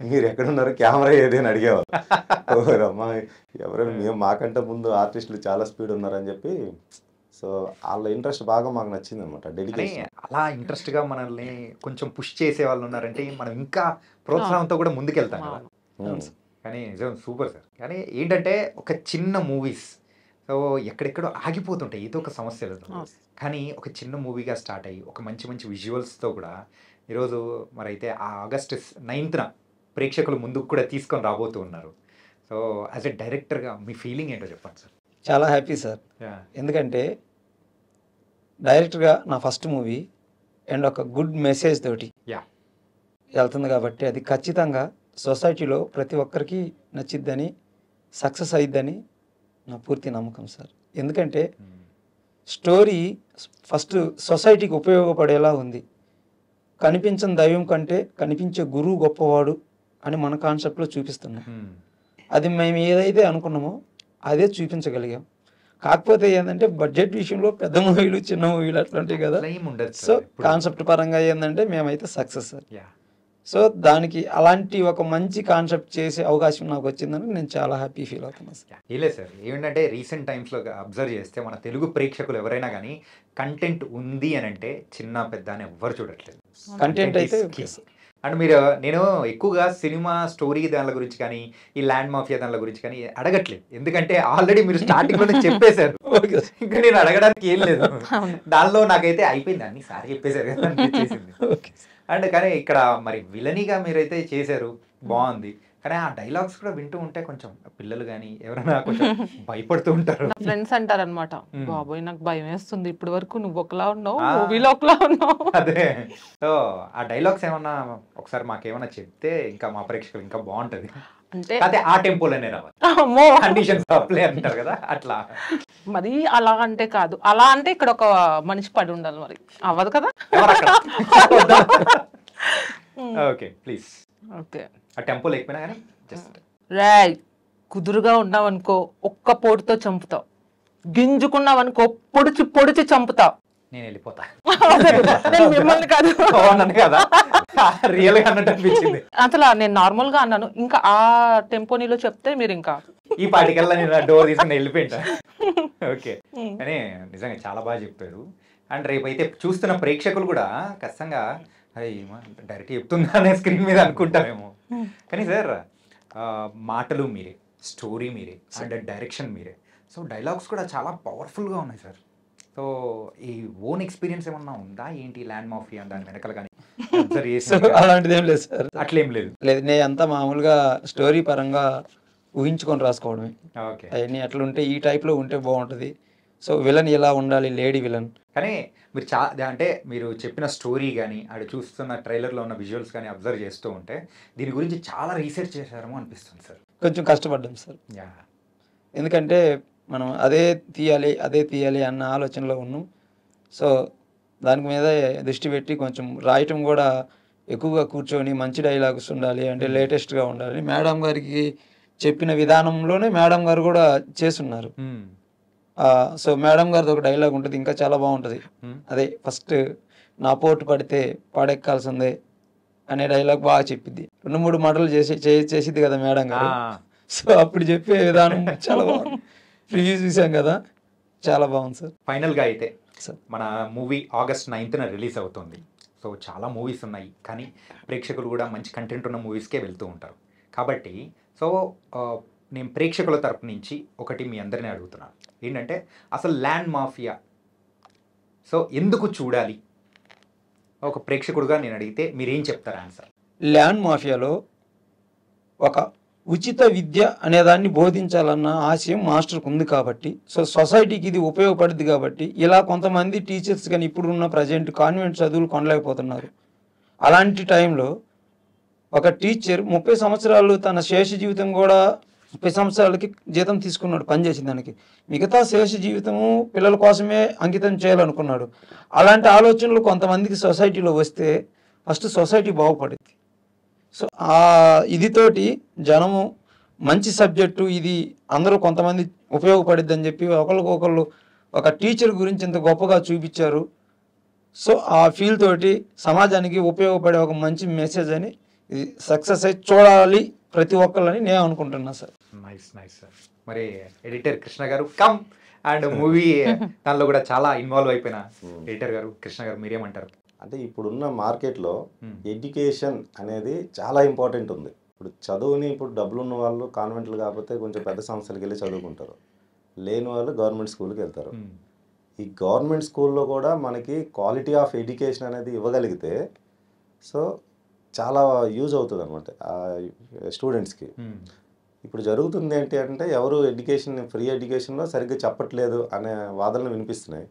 మీరు ఎక్కడున్నారు, కెమెరా ఏది అని అడిగేవాళ్ళు. అమ్మా ఎవరైనా మేము మాకంటే ముందు ఆర్టిస్టులు చాలా స్పీడ్ ఉన్నారని చెప్పి. సో వాళ్ళ ఇంట్రెస్ట్ బాగా మాకు నచ్చింది అనమాట, డెడికేషన్. అలా ఇంట్రెస్ట్గా మనల్ని కొంచెం పుష్ చేసే వాళ్ళు ఉన్నారంటే మనం ఇంకా ప్రోత్సాహంతో కూడా ముందుకెళ్తాం కదా. కానీ నిజం సూపర్ సార్. కానీ ఏంటంటే ఒక చిన్న మూవీస్ సో ఎక్కడెక్కడో ఆగిపోతుంటాయి ఏదో ఒక సమస్యలతో, కానీ ఒక చిన్న మూవీగా స్టార్ట్ అయ్యి ఒక మంచి మంచి విజువల్స్తో కూడా ఈరోజు మరైతే ఆ August 9th ప్రేక్షకులు ముందుకు కూడా తీసుకొని రాబోతూ ఉన్నారు. సో యాజ్ ఎ డైరెక్టర్గా మీ ఫీలింగ్ ఏంటో చెప్పండి సార్. చాలా హ్యాపీ సార్, ఎందుకంటే డైరెక్టర్గా నా ఫస్ట్ మూవీ అండ్ ఒక గుడ్ మెసేజ్ తోటి వెళ్తుంది కాబట్టి అది ఖచ్చితంగా సొసైటీలో ప్రతి ఒక్కరికి నచ్చిద్దని, సక్సెస్ అయిద్దని నా పూర్తి నమ్మకం సార్. ఎందుకంటే స్టోరీ ఫస్ట్ సొసైటీకి ఉపయోగపడేలా ఉంది. కనిపించని దైవం కంటే కనిపించే గురువు గొప్పవాడు అని మన కాన్సెప్ట్లో చూపిస్తున్నాం. అది మేము ఏదైతే అనుకున్నామో అదే చూపించగలిగాం. కాకపోతే ఏంటంటే బడ్జెట్ విషయంలో పెద్ద మూవీలు చిన్న మూవీలు అట్లాంటివి కదా. సో కాన్సెప్ట్ పరంగా ఏంటంటే మేమైతే సక్సెస్ సార్. సో దానికి అలాంటి ఒక మంచి కాన్సెప్ట్ చేసే అవకాశం నాకు వచ్చిందని నేను చాలా హ్యాపీ ఫీల్ అవుతున్నాను సార్. ఇలే సార్ ఏమిటంటే రీసెంట్ టైమ్స్లో అబ్జర్వ్ చేస్తే మన తెలుగు ప్రేక్షకులు ఎవరైనా కానీ కంటెంట్ ఉంది అని అంటే చిన్న పెద్ద అని ఎవ్వరు చూడట్లేదు. కంటెంట్ అయితే key. అండ్ మీరు నేను ఎక్కువగా సినిమా స్టోరీ దాని గురించి కానీ ఈ ల్యాండ్ మాఫియా దాని గురించి కానీ అడగట్లేదు, ఎందుకంటే ఆల్రెడీ మీరు స్టార్టింగ్ లో చెప్పేశారు. Okay sir. ఇంకా నేను అడగడానికి ఏం లేదు. దానిలో నాకైతే అయిపోయింది, అన్ని సారి చెప్పేశారు కదా అనిపించేసింది. ఓకే. అండ్ కానీ ఇక్కడ మరి విలనీగా మీరైతే చేశారు, బాగుంది. కానీ ఆ డైలాగ్స్ కూడా వింటూ ఉంటే కొంచెం పిల్లలు కానీ ఎవరైనా కొంచెం భయపడుతూ ఉంటారు. నా ఫ్రెండ్స్ అంటారు అనమాట, బాబోయ్ నాకు భయం వేస్తుంది, ఇప్పటి వరకు నువ్వు ఒకలా ఉన్నావు, మూవీలో ఒకలా ఉన్నావు. అదే. సో ఆ డైలాగ్స్ ఏమన్నా ఒకసారి మాకేమన్నా చెప్తే ఇంకా మా ప్రేక్షకులు ఇంకా బాగుంటది. అంటే అదే ఆ టెంపోలోనే రావాలి, అమ్మో కండిషన్స్ అప్లై అంటారు కదా అట్లా. మరి అలా అంటే కాదు, అలా అంటే ఇక్కడ ఒక మనిషి పడి ఉండాలి, మరి అవ్వదు కదా. Okay please. ఓకే ఆ టెంపో లేకపోయినా కానీ జస్ట్ రాయ్ కుదురుగా ఉన్నావనుకో ఒక్క పోటుతో చంపుతావు, గింజుకున్నావనుకో పొడిచి పొడిచి చంపుతావు. నేను వెళ్ళిపోతా. నేను మిమ్మల్ని కాదు అన్నాను కదా, రియల్ గా అన్నట్టు అనిపించింది. అసలు నేను నార్మల్ గా అన్నాను, ఇంకా ఆ టెంపోనీలో చెప్తే మీరు ఇంకా ఈ పాటికల్లా నేను డోర్ తీసుకుని వెళ్ళిపోయింటా. ఓకే, కానీ నిజంగా చాలా బాగా చెప్పారు. అండ్ రేపు అయితే చూస్తున్న ప్రేక్షకులు కూడా ఖచ్చితంగా అరే డైరెక్ట్ చెప్తుందా అనే స్క్రీన్ మీద అనుకుంటారేమో. కానీ సార్ మాటలు మీరే, స్టోరీ మీరే, అండ్ డైరెక్షన్ మీరే, సో డైలాగ్స్ కూడా చాలా పవర్ఫుల్గా ఉన్నాయి సార్. సో ఈ ఓన్ ఎక్స్పీరియన్స్ ఏమన్నా ఉందా ఏంటి ల్యాండ్ మాఫియా దాని వెనకాల కానీ అలాంటిది ఏం లేదు సార్. అట్లేం లేదు. లేదు, నేను అంతా మామూలుగా స్టోరీ పరంగా ఊహించుకొని రాసుకోవడమే. ఓకే, అవన్నీ అట్లా ఉంటే ఈ టైప్లో ఉంటే బాగుంటుంది. సో విలన్ ఎలా ఉండాలి, లేడీ విలన్. కానీ మీరు అంటే మీరు చెప్పిన స్టోరీ కానీ అక్కడ చూస్తున్న ట్రైలర్లో ఉన్న విజువల్స్ కానీ అబ్జర్వ్ చేస్తూ ఉంటే దీని గురించి చాలా రీసెర్చ్ చేశారేమో అనిపిస్తుంది సార్. కొంచెం కష్టపడ్డాం సార్, యా. ఎందుకంటే మనం అదే తీయాలి అన్న ఆలోచనలో ఉన్నాం. సో దాని మీద దృష్టి పెట్టి కొంచెం రాయటం కూడా ఎక్కువగా కూర్చొని మంచి డైలాగ్స్ ఉండాలి, అంటే లేటెస్ట్గా ఉండాలి. మేడం గారికి చెప్పిన విధానంలోనే మేడం గారు కూడా చేస్తున్నారు. సో మేడం గారిది ఒక డైలాగ్ ఉంటుంది, ఇంకా చాలా బాగుంటుంది. అదే ఫస్ట్ నా పోటు పడితే పాడెక్కాల్సిందే అనే డైలాగ్ బాగా చెప్పిద్ది. 2-3 మాటలు చేసిద్ది కదా మేడం గారు. సో అప్పుడు చెప్పే విధానం చాలా బాగుంది. ప్రివ్యూ చూసాం కదా, చాలా బాగుంది సార్. ఫైనల్గా అయితే సార్ మన మూవీ August 9th రిలీజ్ అవుతుంది. సో చాలా మూవీస్ ఉన్నాయి, కానీ ప్రేక్షకులు కూడా మంచి కంటెంట్ ఉన్న మూవీస్కే వెళ్తూ ఉంటారు. కాబట్టి సో నేను ప్రేక్షకుల తరపు నుంచి ఒకటి మీ అందరినీ అడుగుతున్నాను, ఏంటంటే అసలు ల్యాండ్ మాఫియా సో ఎందుకు చూడాలి ఒక ప్రేక్షకుడుగా నేను అడిగితే మీరేం చెప్తారు ఆన్సర్? ల్యాండ్ మాఫియాలో ఒక ఉచిత విద్య అనేదాన్ని బోధించాలన్న ఆశయం మాస్టర్కి ఉంది కాబట్టి, సో సొసైటీకి ఇది ఉపయోగపడుద్ది కాబట్టి ఇలా కొంతమంది టీచర్స్ కానీ ఇప్పుడున్న ప్రజెంట్ కాన్వెంట్ చదువులు కొనలేకపోతున్నారు. అలాంటి టైంలో ఒక టీచర్ 30 సంవత్సరాలు తన శేష జీవితం కూడా 30 సంవత్సరాలకి జీతం తీసుకున్నాడు పనిచేసిన దానికి, మిగతా శేష జీవితము పిల్లల కోసమే అంకితం చేయాలనుకున్నాడు. అలాంటి ఆలోచనలు కొంతమందికి సొసైటీలో వస్తే ఫస్ట్ సొసైటీ బాగుపడుద్ది. సో ఆ ఇదితోటి జనము మంచి సబ్జెక్టు ఇది అందరూ కొంతమంది ఉపయోగపడిద్ది అని చెప్పి ఒకరికొకళ్ళు ఒక టీచర్ గురించి ఇంత గొప్పగా చూపించారు. సో ఆ ఫీల్ తోటి సమాజానికి ఉపయోగపడే ఒక మంచి మెసేజ్ అని ఇది సక్సెస్ అయి చూడాలి ప్రతి ఒక్కళ్ళని నేను అనుకుంటున్నా సార్. Nice nice sir. మరి ఎడిటర్ కృష్ణ గారు కమ్ అండ్ మూవీ దానిలో కూడా చాలా ఇన్వాల్వ్ అయిపోయిన ఎడిటర్ గారు కృష్ణ గారు మీరేమంటారు? అంటే ఇప్పుడున్న మార్కెట్లో ఎడ్యుకేషన్ అనేది చాలా ఇంపార్టెంట్ ఉంది. ఇప్పుడు చదువుని ఇప్పుడు డబ్బులు ఉన్న వాళ్ళు కాన్వెంట్లు కాకపోతే కొంచెం పెద్ద సంస్థలకు వెళ్ళి చదువుకుంటారు, లేని వాళ్ళు గవర్నమెంట్ స్కూల్కి వెళ్తారు. ఈ గవర్నమెంట్ స్కూల్లో కూడా మనకి క్వాలిటీ ఆఫ్ ఎడ్యుకేషన్ అనేది ఇవ్వగలిగితే సో చాలా యూజ్ అవుతుంది అనమాట స్టూడెంట్స్కి. ఇప్పుడు జరుగుతుంది ఏంటి అంటే ఎవరు ఎడ్యుకేషన్ ఫ్రీ ఎడ్యుకేషన్లో సరిగ్గా చెప్పట్లేదు అనే వాదనలు వినిపిస్తున్నాయి.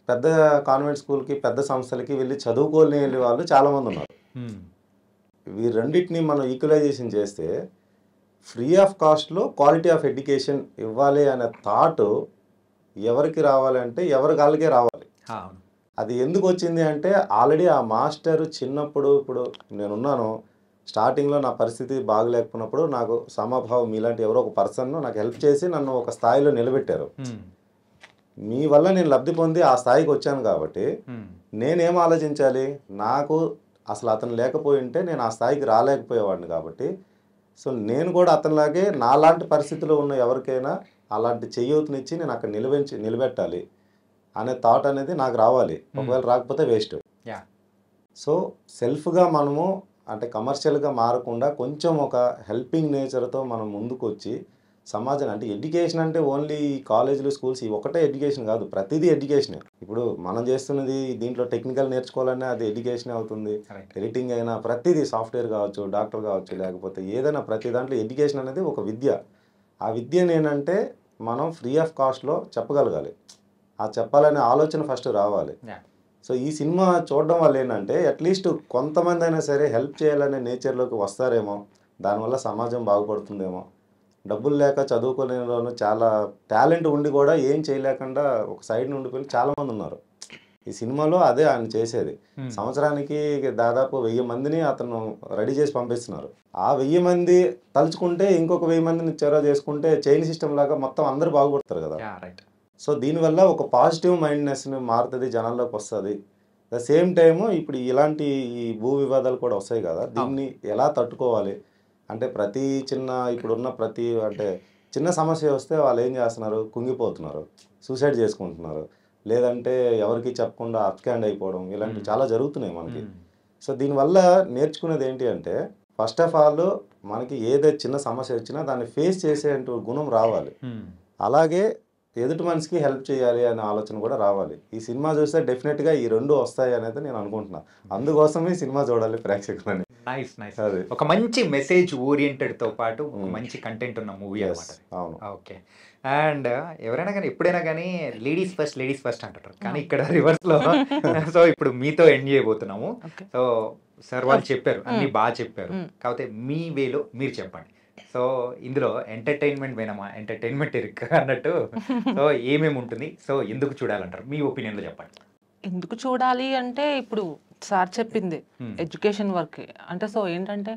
పెద్ద కాన్వెంట్ స్కూల్కి పెద్ద సంస్థలకి వెళ్ళి చదువుకోలేని వాళ్ళు చాలామంది ఉన్నారు. ఈ రెండింటిని మనం ఈక్వలైజేషన్ చేస్తే ఫ్రీ ఆఫ్ కాస్ట్లో క్వాలిటీ ఆఫ్ ఎడ్యుకేషన్ ఇవ్వాలి అనే థాట్ ఎవరికి రావాలంటే ఎవరి కాళ్ళకే రావాలి. అది ఎందుకు వచ్చింది అంటే ఆల్రెడీ ఆ మాస్టర్ చిన్నప్పుడు, ఇప్పుడు నేనున్నాను స్టార్టింగ్లో నా పరిస్థితి బాగలేకపోయినప్పుడు నాకు సమభావం మీలాంటి ఎవరో ఒక పర్సన్ నాకు హెల్ప్ చేసి నన్ను ఒక స్థాయిలో నిలబెట్టారు. మీ వల్ల నేను లబ్ధి పొంది ఆ స్థాయికి వచ్చాను కాబట్టి నేనేం ఆలోచించాలి, నాకు అసలు అతను లేకపోయి ఉంటే నేను ఆ స్థాయికి రాలేకపోయేవాడిని. కాబట్టి సో నేను కూడా అతనిలాగే నాలాంటి పరిస్థితిలో ఉన్న ఎవరికైనా అలాంటి చేయూతనిచ్చి నేను అక్కడ నిలబెట్టాలి అనే థాట్ అనేది నాకు రావాలి. ఒకవేళ రాకపోతే వేస్ట్. సో సెల్ఫ్గా మనము అంటే కమర్షియల్గా మారకుండా కొంచెం ఒక హెల్పింగ్ నేచర్తో మనం ముందుకు వచ్చి సమాజం అంటే ఎడ్యుకేషన్ అంటే ఓన్లీ కాలేజీలు స్కూల్స్ ఈ ఒకటే ఎడ్యుకేషన్ కాదు, ప్రతిదీ ఎడ్యుకేషనే. ఇప్పుడు మనం చేస్తున్నది దీంట్లో టెక్నికల్ నేర్చుకోవాలన్నా అది ఎడ్యుకేషన్ అవుతుంది. ఎడిటింగ్ అయినా ప్రతిదీ సాఫ్ట్వేర్ కావచ్చు, డాక్టర్ కావచ్చు, లేకపోతే ఏదైనా ప్రతి దాంట్లో ఎడ్యుకేషన్ అనేది ఒక విద్య. ఆ విద్యను ఏంటంటే మనం ఫ్రీ ఆఫ్ కాస్ట్లో చెప్పగలగాలి. ఆ చెప్పాలనే ఆలోచన ఫస్ట్ రావాలి. సో ఈ సినిమా చూడడం వల్ల ఏంటంటే అట్లీస్ట్ కొంతమంది అయినా సరే హెల్ప్ చేయాలనే నేచర్లోకి వస్తారేమో, దానివల్ల సమాజం బాగుపడుతుందేమో. డబ్బులు లేక చదువుకోలేని చాలా టాలెంట్ ఉండి కూడా ఏం చేయలేకుండా ఒక సైడ్ నుండి పోయి చాలామంది ఉన్నారు. ఈ సినిమాలో అదే ఆయన చేసేది. సంవత్సరానికి దాదాపు 1000 మందిని అతను రెడీ చేసి పంపిస్తున్నారు. ఆ 1000 మంది తలుచుకుంటే ఇంకొక 1000 మందిని చొరవ చేసుకుంటే చైన్ సిస్టమ్ లాగా మొత్తం అందరూ బాగుపడతారు కదా. సో దీనివల్ల ఒక పాజిటివ్ మైండ్నెస్ని మారుతుంది, జనాల్లోకి వస్తుంది. ద సేమ్ టైము ఇప్పుడు ఇలాంటి ఈ భూ వివాదాలు కూడా వస్తాయి కదా, దీన్ని ఎలా తట్టుకోవాలి అంటే ప్రతి చిన్న ఇప్పుడున్న ప్రతి అంటే చిన్న సమస్య వస్తే వాళ్ళు ఏం చేస్తున్నారు, కుంగిపోతున్నారు, సూసైడ్ చేసుకుంటున్నారు, లేదంటే ఎవరికి చెప్పకుండా అప్స్కాండ్ అయిపోవడం, ఇలాంటివి చాలా జరుగుతున్నాయి మనకి. సో దీనివల్ల నేర్చుకునేది ఏంటి అంటే ఫస్ట్ ఆఫ్ ఆల్ మనకి ఏదైతే చిన్న సమస్య వచ్చినా దాన్ని ఫేస్ చేసే గుణం రావాలి. అలాగే ఎదుటి మనిషికి హెల్ప్ చేయాలి అనే ఆలోచన కూడా రావాలి. ఈ సినిమా చూస్తే డెఫినెట్గా ఈ రెండు వస్తాయి అనేది నేను అనుకుంటున్నా. అందుకోసమే సినిమా చూడాలి ప్రేక్షకులని. Nice nice. ఒక మంచి మెసేజ్ ఓరియంటెడ్తో పాటు ఒక మంచి కంటెంట్ ఉన్న మూవీ అన్నమాట. అవును. ఓకే. అండ్ ఎవరైనా కానీ ఎప్పుడైనా కానీ లేడీస్ ఫస్ట్ అంటారు, కానీ ఇక్కడ రివర్స్లో. సో ఇప్పుడు మీతో ఎండ్ చేయబోతున్నాము. సో సార్ వాళ్ళు చెప్పారు, అన్ని బాగా చెప్పారు, కాకపోతే మీ వేలో మీరు చెప్పండి. సో ఇందులో ఎంటర్టైన్మెంట్ వేనమా, ఎంటర్టైన్మెంట్ ఇరుక్ అన్నట్టు. సో ఏమేమి ఉంటుంది, సో ఎందుకు చూడాలంటారు మీ ఒపీనియన్లో చెప్పండి. ఎందుకు చూడాలి అంటే ఇప్పుడు సార్ చెప్పింది ఎడ్యుకేషన్ వర్క్ అంటే. సో ఏంటంటే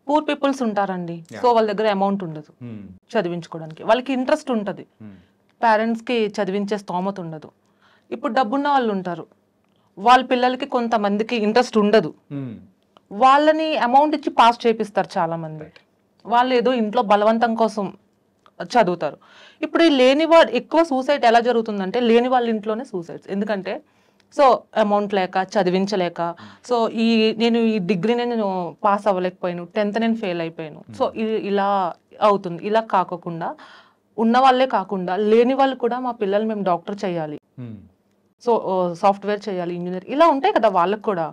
పూర్ పీపుల్స్ ఉంటారండి, సో వాళ్ళ దగ్గర అమౌంట్ ఉండదు చదివించుకోవడానికి, వాళ్ళకి ఇంట్రెస్ట్ ఉంటుంది, పేరెంట్స్కి చదివించే స్తోమత ఉండదు. ఇప్పుడు డబ్బున్న వాళ్ళు ఉంటారు, వాళ్ళ పిల్లలకి కొంతమందికి ఇంట్రెస్ట్ ఉండదు, వాళ్ళని అమౌంట్ ఇచ్చి పాస్ చేపిస్తారు చాలామంది. వాళ్ళు ఏదో ఇంట్లో బలవంతం కోసం చదువుతారు. ఇప్పుడు ఈ లేని వాడు ఎక్కువ సూసైడ్ ఎలా జరుగుతుందంటే లేని వాళ్ళ ఇంట్లోనే సూసైడ్స్. ఎందుకంటే సో అమౌంట్ లేక చదివించలేక, సో నేను ఈ డిగ్రీనే నేను పాస్ అవ్వలేకపోయాను, 10th నేను ఫెయిల్ అయిపోయాను, సో ఇలా అవుతుంది. ఇలా కాకుండా ఉన్న వాళ్ళే కాకుండా లేని వాళ్ళు కూడా మా పిల్లలు మేము డాక్టర్ చేయాలి, సో సాఫ్ట్వేర్ చేయాలి, ఇంజనీర్ ఇలా ఉంటాయి కదా వాళ్ళకు కూడా.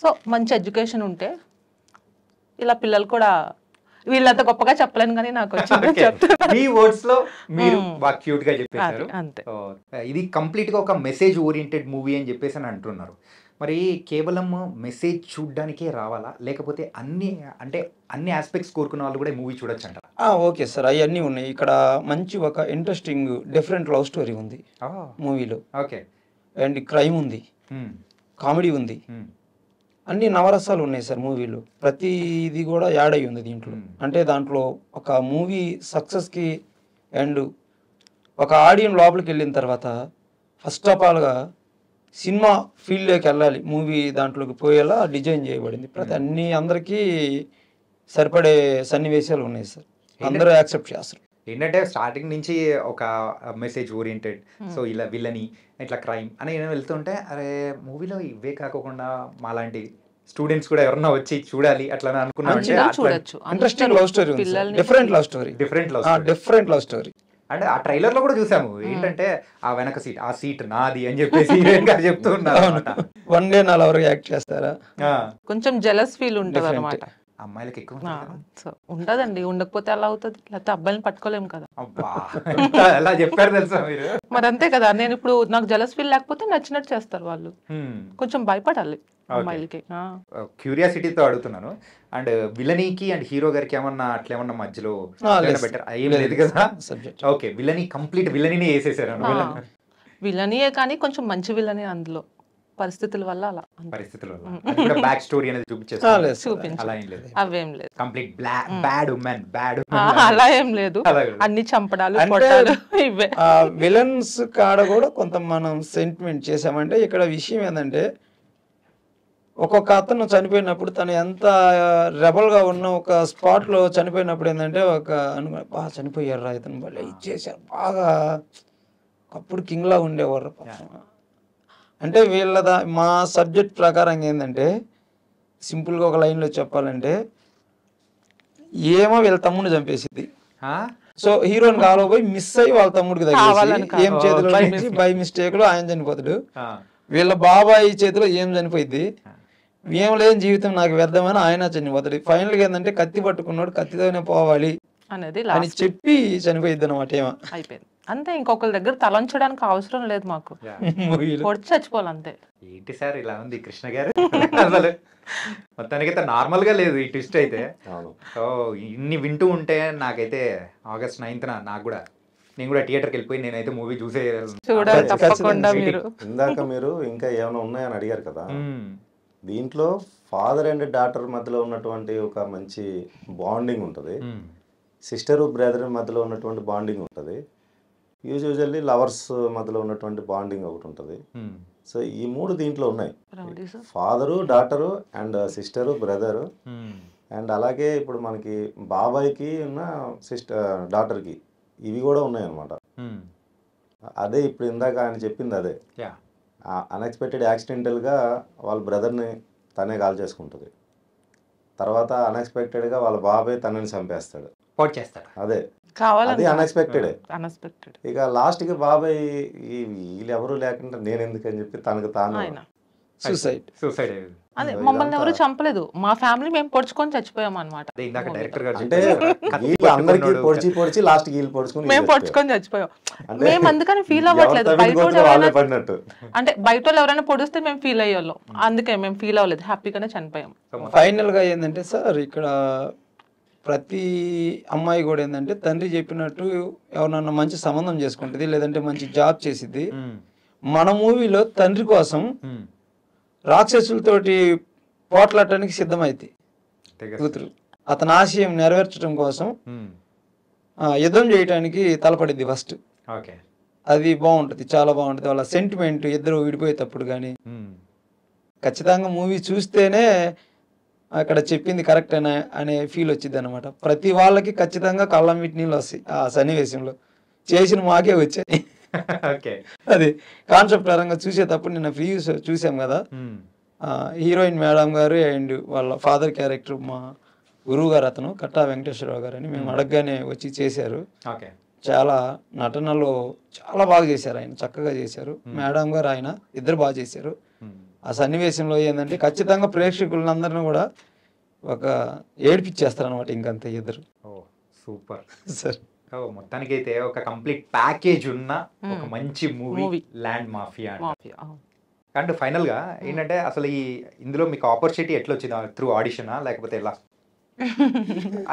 సో మంచి ఎడ్యుకేషన్ ఉంటే ఇలా పిల్లలు కూడా, వీళ్ళంత గొప్పగా చెప్పలేను కానీ నాకు మీ వర్డ్స్ లో మీరు బాగా క్యూట్ గా చెప్పేశారు. అంతే. ఇది కంప్లీట్ గా ఒక మెసేజ్ ఓరియంటెడ్ మూవీ అని చెప్పేసి అని అంటున్నారు. మరి కేవలం మెసేజ్ చూడడానికే రావాలా, లేకపోతే అన్ని ఆస్పెక్ట్స్ కోరుకున్న వాళ్ళు కూడా మూవీ చూడొచ్చు అంటారా? ఓకే సార్, అవన్నీ ఉన్నాయి. ఇక్కడ మంచి ఒక ఇంట్రెస్టింగ్ డిఫరెంట్ లవ్ స్టోరీ ఉంది మూవీలో. ఓకే. అండ్ క్రైమ్ ఉంది, కామెడీ ఉంది, అన్ని నవరసాలు ఉన్నాయి సార్ మూవీలో. ప్రతిది కూడా యాడ్ అయ్యి ఉంది దీంట్లో. అంటే దాంట్లో ఒక మూవీ సక్సెస్కి అండ్ ఒక ఆడియన్స్ లోపలికి వెళ్ళిన తర్వాత ఫస్ట్ ఆఫ్ ఆల్గా సినిమా ఫీల్డ్లోకి వెళ్ళాలి, మూవీ దాంట్లోకి పోయేలా డిజైన్ చేయబడింది. అన్ని అందరికీ సరిపడే సన్నివేశాలు ఉన్నాయి సార్, అందరూ యాక్సెప్ట్ చేస్తారు. ఏంటంటే స్టార్టింగ్ నుంచి ఒక మెసేజ్ ఓరియంటెడ్, సో ఇలా విలని ఇట్లా క్రైమ్ అని వెళ్తుంటే అరే మూవీలో ఇవే కాకుండా మాలాంటి స్టూడెంట్స్ కూడా ఎవరన్నా వచ్చి చూడాలి అట్లా అనుకున్నాను. ఇంట్రెస్టింగ్ లవ్ స్టోరీ ఉంది, different love story, different love story. అంటే ఆ ట్రైలర్ లో కూడా చూసాము, ఏంటంటే ఆ వెనక సీట్, ఆ సీట్ నాది అని చెప్పేసి చెప్తూ ఉన్నారు. వన్ డే నా లవర్ యాక్ట్ చేస్తారా, కొంచెం జెలస్ ఫీల్ ఉంటుంది అన్నమాట. అమ్మాయిలకి ఎక్కువ ఉంటదండి, ఉండకపోతే అలా అవుతుంది, లేకపోతే అబ్బాయిని పట్టుకోలేము కదా. ఎలా చెప్పారు తెలుసా మీరు? మరి అంతే కదా, నేను ఇప్పుడు నాకు జెలస్ ఫీల్ లేకపోతే నచ్చినట్టు చేస్తారు వాళ్ళు, కొంచెం భయపడాలి అమ్మాయిలకి. క్యూరియాసిటీతో అడుగుతున్నాను. అండ్ విలనీకి అండ్ హీరో గారికి ఏమన్నా అట్లా ఏమన్నా మధ్యలో బెటర్ ఏం లేదు కదా? ఓకే, విలనీ కంప్లీట్ విలనీనే వేసేసారు. విలనీయే కానీ కొంచెం మంచి విలనీ అందులో, పరిస్థితుల వల్ల అలా, పరిస్థితుల వల్ల బ్యాక్ స్టోరీ అనేది చూపించారు. అలా ఏం లేదు, అవేం లేదు, కంప్లీట్ బ్యాడ్ ఉమెన్ అలా ఏం లేదు, అన్ని చంపడాలు కొట్టాలు ఇవే. విలన్స్ కాడ కూడా కొంత మనం సెంటిమెంట్ చేసామంటే ఇక్కడ విషయం ఏంటంటే ఒక్కొక్క అతను చనిపోయినప్పుడు తను ఎంత రెబల్గా ఉన్న ఒక స్పాట్లో చనిపోయినప్పుడు ఏంటంటే ఒక బాగా చనిపోయారు రా ఇతను భలే ఇచ్చేసారు బాగా అప్పుడు కింగ్లా ఉండేవారు అంటే మా సబ్జెక్ట్ ప్రకారం ఏంటంటే సింపుల్గా ఒక లైన్లో చెప్పాలంటే ఏమో వీళ్ళ తమ్ముడిని చంపేసింది. సో హీరోని కాలపోయి మిస్ అయ్యి వాళ్ళ తమ్ముడికి తగిలేసి ఏం చేతిలో బై మిస్టేక్ లో ఆయన చనిపోతాడు. వీళ్ళ బాబాయ్ చేతిలో ఏం చనిపోయింది, ఏం లేని జీవితం నాకు వ్యర్థమని ఆయన చనిపోతాడు. ఫైనల్ గా ఏంటంటే కత్తి పట్టుకున్నాడు కత్తితోనే పోవాలి అనేది అని చెప్పి చనిపోయిద్ది అనమాట. ఏమో అయిపోయింది అంతే, ఇంకొకరి దగ్గర తలంచడానికి అవసరం లేదు మాకు, పొడిచి చచ్చిపోవాలి అంతే. ఏంటి సార్ ఇలా ఉంది కృష్ణ గారు అసలు మొత్తానికైతే నార్మల్ గా లేదు ఈ ట్విస్ట్ అయితే. ఓ ఇన్ని వింటూ ఉంటే నాకైతే August 9th నేను కూడా థియేటర్కి వెళ్ళిపోయి నేనైతే మూవీ చూసే చూడాలి తప్పకుండా. మీరు ఇందాక మీరు ఇంకా ఏమైనా ఉన్నాయని అడిగారు కదా, దీంట్లో ఫాదర్ అండ్ డాటర్ మధ్యలో ఉన్నటువంటి ఒక మంచి బాండింగ్ ఉంటుంది, సిస్టర్ బ్రదర్ మధ్యలో ఉన్నటువంటి బాండింగ్ ఉంటుంది, యూజువల్లీ లవర్స్ మధ్యలో ఉన్నటువంటి బాండింగ్ ఒకటి ఉంటుంది. సో ఈ 3 దీంట్లో ఉన్నాయి, father daughter and sister brother. And అలాగే ఇప్పుడు మనకి బాబాయ్కి ఉన్న డాటర్కి ఇవి కూడా ఉన్నాయి అన్నమాట. అదే ఇప్పుడు ఇందాక ఆయన చెప్పింది అదే, అన్ఎక్స్పెక్టెడ్ యాక్సిడెంటల్గా వాళ్ళ బ్రదర్ని తనే కాల్ చేసుకుంటుంది, తర్వాత అన్ఎక్స్పెక్టెడ్గా వాళ్ళ బాబాయ్ తనని చంపేస్తాడు, అదే అది అన్ఎక్స్పెక్టెడ్. ఇక లాస్ట్కి బాబాయ్ వీళ్ళు ఎవరు లేకుండా నేను ఎందుకని చెప్పి తనకు తాను సూసైడ్. అదే మమ్మల్ని ఎవరు చంపలేదు, మా ఫ్యామిలీ మేము పొడుచుకొని చచ్చిపోయాం అనమాట. అంటే అందరికి పొడిచి పొడిచి లాస్ట్ వీళ్ళు పొడుచుకొని మేము పొడుచుకొని చచ్చిపోయాం. మేము అందుకని ఫీల్ అవ్వట్లేదు, అంటే బయట వాళ్ళు ఎవరైనా పొడిస్తే మేము ఫీల్ అయ్యేవాళ్ళం, అందుకే మేము ఫీల్ అవ్వలేదు, హ్యాపీగానే చనిపోయాం. ఫైనల్ గా ఏంటంటే సార్ ఇక్కడ ప్రతి అమ్మాయి కూడా ఏంటంటే తండ్రి చెప్పినట్టు ఎవరన్నా మంచి సంబంధం చేసుకుంటుంది, లేదంటే మంచి జాబ్ చేసిద్ది. మన మూవీలో తండ్రి కోసం రాక్షసులతోటి పోట్లాడటానికి సిద్ధమైంది కూతురు, అతని ఆశయం నెరవేర్చడం కోసం యుద్ధం చేయడానికి తలపడింది ఫస్ట్. అది బాగుంటుంది, చాలా బాగుంటుంది. వాళ్ళ సెంటిమెంట్ ఇద్దరు విడిపోయేటప్పుడు కానీ ఖచ్చితంగా మూవీ చూస్తేనే అక్కడ చెప్పింది కరెక్ట్ అనే ఫీల్ వచ్చింది అనమాట. ప్రతి వాళ్ళకి ఖచ్చితంగా కళ్ళ మీటి నీళ్ళు వస్తాయి ఆ సన్నివేశంలో, చేసిన మాకే వచ్చాయి. అది కాన్సెప్ట్ పరంగా చూసేటప్పుడు నిన్న ఫ్రీ చూసాం కదా, హీరోయిన్ మేడం గారు అండ్ వాళ్ళ ఫాదర్ క్యారెక్టర్ మా గురువు గారు అతను కట్టా వెంకటేశ్వరరావు గారు అని మేము అడగగానే వచ్చి చేశారు. చాలా నటనలో చాలా బాగా చేశారు, ఆయన చక్కగా చేశారు. మేడం గారు ఆయన ఇద్దరు బాగా చేశారు. ఆ సన్నివేశంలో ఏంటంటే ఖచ్చితంగా ప్రేక్షకులందరినీ కూడా ఒక ఏడిపించేస్తారు అనమాట, ఇంకంతే ఇద్దరు. Super sir. మొత్తానికి అయితే ఒక కంప్లీట్ ప్యాకేజ్ ఉన్న ఒక మంచి movie land mafia. And final గా ఏంటంటే అసలు ఇందులో మీకు ఆపర్చునిటీ ఎట్లా వచ్చిందా, త్రూ ఆడిషనా లేకపోతే ఎలా?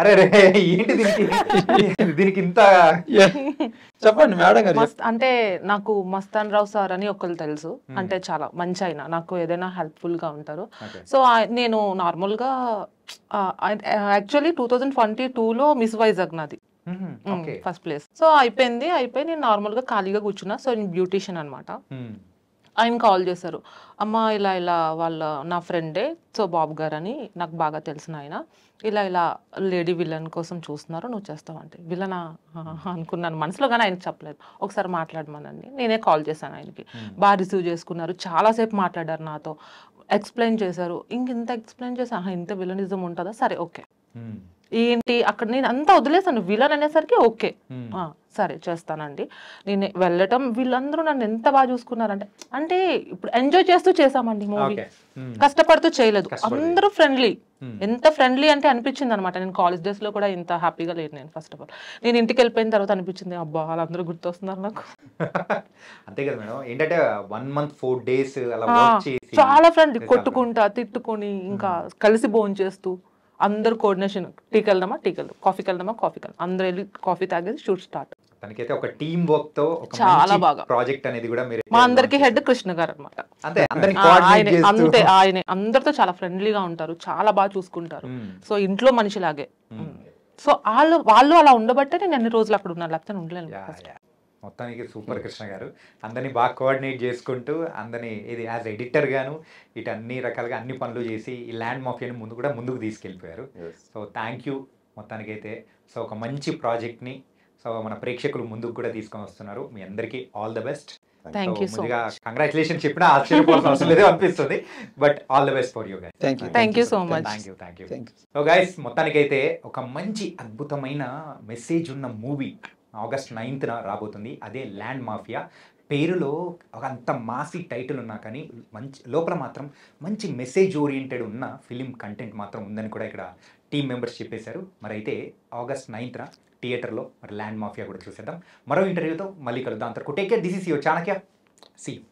అరే రే ఏంటి దీనికి ఇంత చెప్పండి మేడం గారు. అంటే నాకు మస్తాన్ రావు సార్ అని ఒకరు తెలుసు, అంటే చాలా మంచి ఆయన, నాకు ఏదైనా హెల్ప్ఫుల్ గా ఉంటారు. సో నేను నార్మల్ గా యాక్చువల్లీ 2022లో మిస్ వైజాగ్ నాది ఫస్ట్ ప్లేస్. సో అయిపోయి నేను నార్మల్ గా ఖాళీగా కూర్చున్నా. సో నేను బ్యూటీషియన్ అనమాట. ఆయన కాల్ చేశారు, అమ్మ ఇలా ఇలా వాళ్ళ నా ఫ్రెండే సో బాబు గారు అని నాకు బాగా తెలిసిన ఆయన, ఇలా లేడీ విలన్ కోసం చూస్తున్నారు, నువ్వు చేస్తావంటే. విలనా అనుకున్నాను మనసులో, కానీ ఆయనకు చెప్పలేదు. ఒకసారి మాట్లాడమనండి, నేనే కాల్ చేశాను ఆయనకి. బాగా రిసీవ్ చేసుకున్నారు, చాలాసేపు మాట్లాడారు నాతో, ఎక్స్ప్లెయిన్ చేశారు. ఇంత ఎక్స్ప్లెయిన్ చేశాను, ఇంత విలనిజం ఉంటుందా, సరే ఓకే ఏంటి అక్కడ నేను అంతా వదిలేసాను. విలన్ అనేసరికి ఓకే సరే చేస్తానండి. నేను వెళ్ళటం, వీళ్ళందరూ నన్ను ఎంత బాగా చూసుకున్నారంటే, అంటే ఇప్పుడు ఎంజాయ్ చేస్తూ చేసామండి మూవీ, కష్టపడుతూ చేయలేదు. అందరూ ఫ్రెండ్లీ, ఎంత ఫ్రెండ్లీ అంటే అనిపించింది అనమాట. నేను కాలేజ్ డేస్ లో కూడా ఇంత హ్యాపీగా లేదు నేను. ఫస్ట్ ఆఫ్ ఆల్ నేను ఇంటికి వెళ్ళిపోయిన తర్వాత అనిపించింది, అబ్బా వాళ్ళందరూ గుర్తొస్తున్నారు నాకు. అంతే కదా మేడం, ఏంటంటే 1 month 4 days అలా చాలా ఫ్రెండ్లీ, కొట్టుకుంటా తిట్టుకొని ఇంకా కలిసి భోజనం చేస్తూ అందరు కోఆర్డినేషన్, టీకి వెళ్దామా టీకి వెళ్దాం, కాఫీకి వెళ్దామా కాఫీకి వెళ్దాం, అందరూ వెళ్ళి కాఫీ తాగేసి షూట్ స్టార్ట్. తనకైతే ఒక టీమ్ వర్క్ తో చాలా బాగా ప్రాజెక్ట్ అనేది కూడా మీరు, మా అందరికి హెడ్ కృష్ణ గారు అనమాట. అంతే ఆయన అందరితో చాలా ఫ్రెండ్లీగా ఉంటారు, చాలా బాగా చూసుకుంటారు. సో ఇంట్లో మనిషిలాగే. సో వాళ్ళు అలా ఉండబట్టే నేను ఎన్ని రోజులు అక్కడ ఉన్నాను, లేకపోతే ఉండలేను. మొత్తానికి సూపర్ కృష్ణ గారు అందరినీ బాగా కోఆర్డినేట్ చేసుకుంటూ అందరినీ ఇది యాజ్ ఎడిటర్ గాను ఇటు అన్ని రకాలుగా అన్ని పనులు చేసి ఈ ల్యాండ్ మాఫియాని ముందుకు తీసుకెళ్ళిపోయారు. సో థ్యాంక్ యూ మొత్తానికైతే. సో ఒక మంచి ప్రాజెక్ట్ని సో మన ప్రేక్షకులు ముందుకు కూడా తీసుకొని వస్తున్నారు. మీ అందరికీ all the best. Thank you so ముందుగా కంగ్రాచులేషన్ చెప్పినా ఆశ్చర్యపోవాల్సిన అవసరం లేదు అనిపిస్తుంది. But all the best for you guys. Thank you so much. Thank you. So guys మొత్తానికైతే ఒక మంచి అద్భుతమైన మెసేజ్ ఉన్న మూవీ ఆగస్ట్ 9th రాబోతుంది. అదే ల్యాండ్ మాఫియా. పేరులో ఒక అంత మాసి టైటిల్ ఉన్నా కానీ మంచి లోపల మాత్రం మంచి మెసేజ్ ఓరియంటెడ్ ఉన్న ఫిలిం కంటెంట్ మాత్రం ఉందని కూడా ఇక్కడ టీమ్ మెంబర్స్ చెప్పేశారు. మరి అయితే ఆగస్ట్ 9th థియేటర్లో మరి ల్యాండ్ మాఫియా కూడా చూసేద్దాం. మరో ఇంటర్వ్యూతో మళ్ళీ కలుద్దాం. అంతవరకు take care. This is your Chanakya. See you.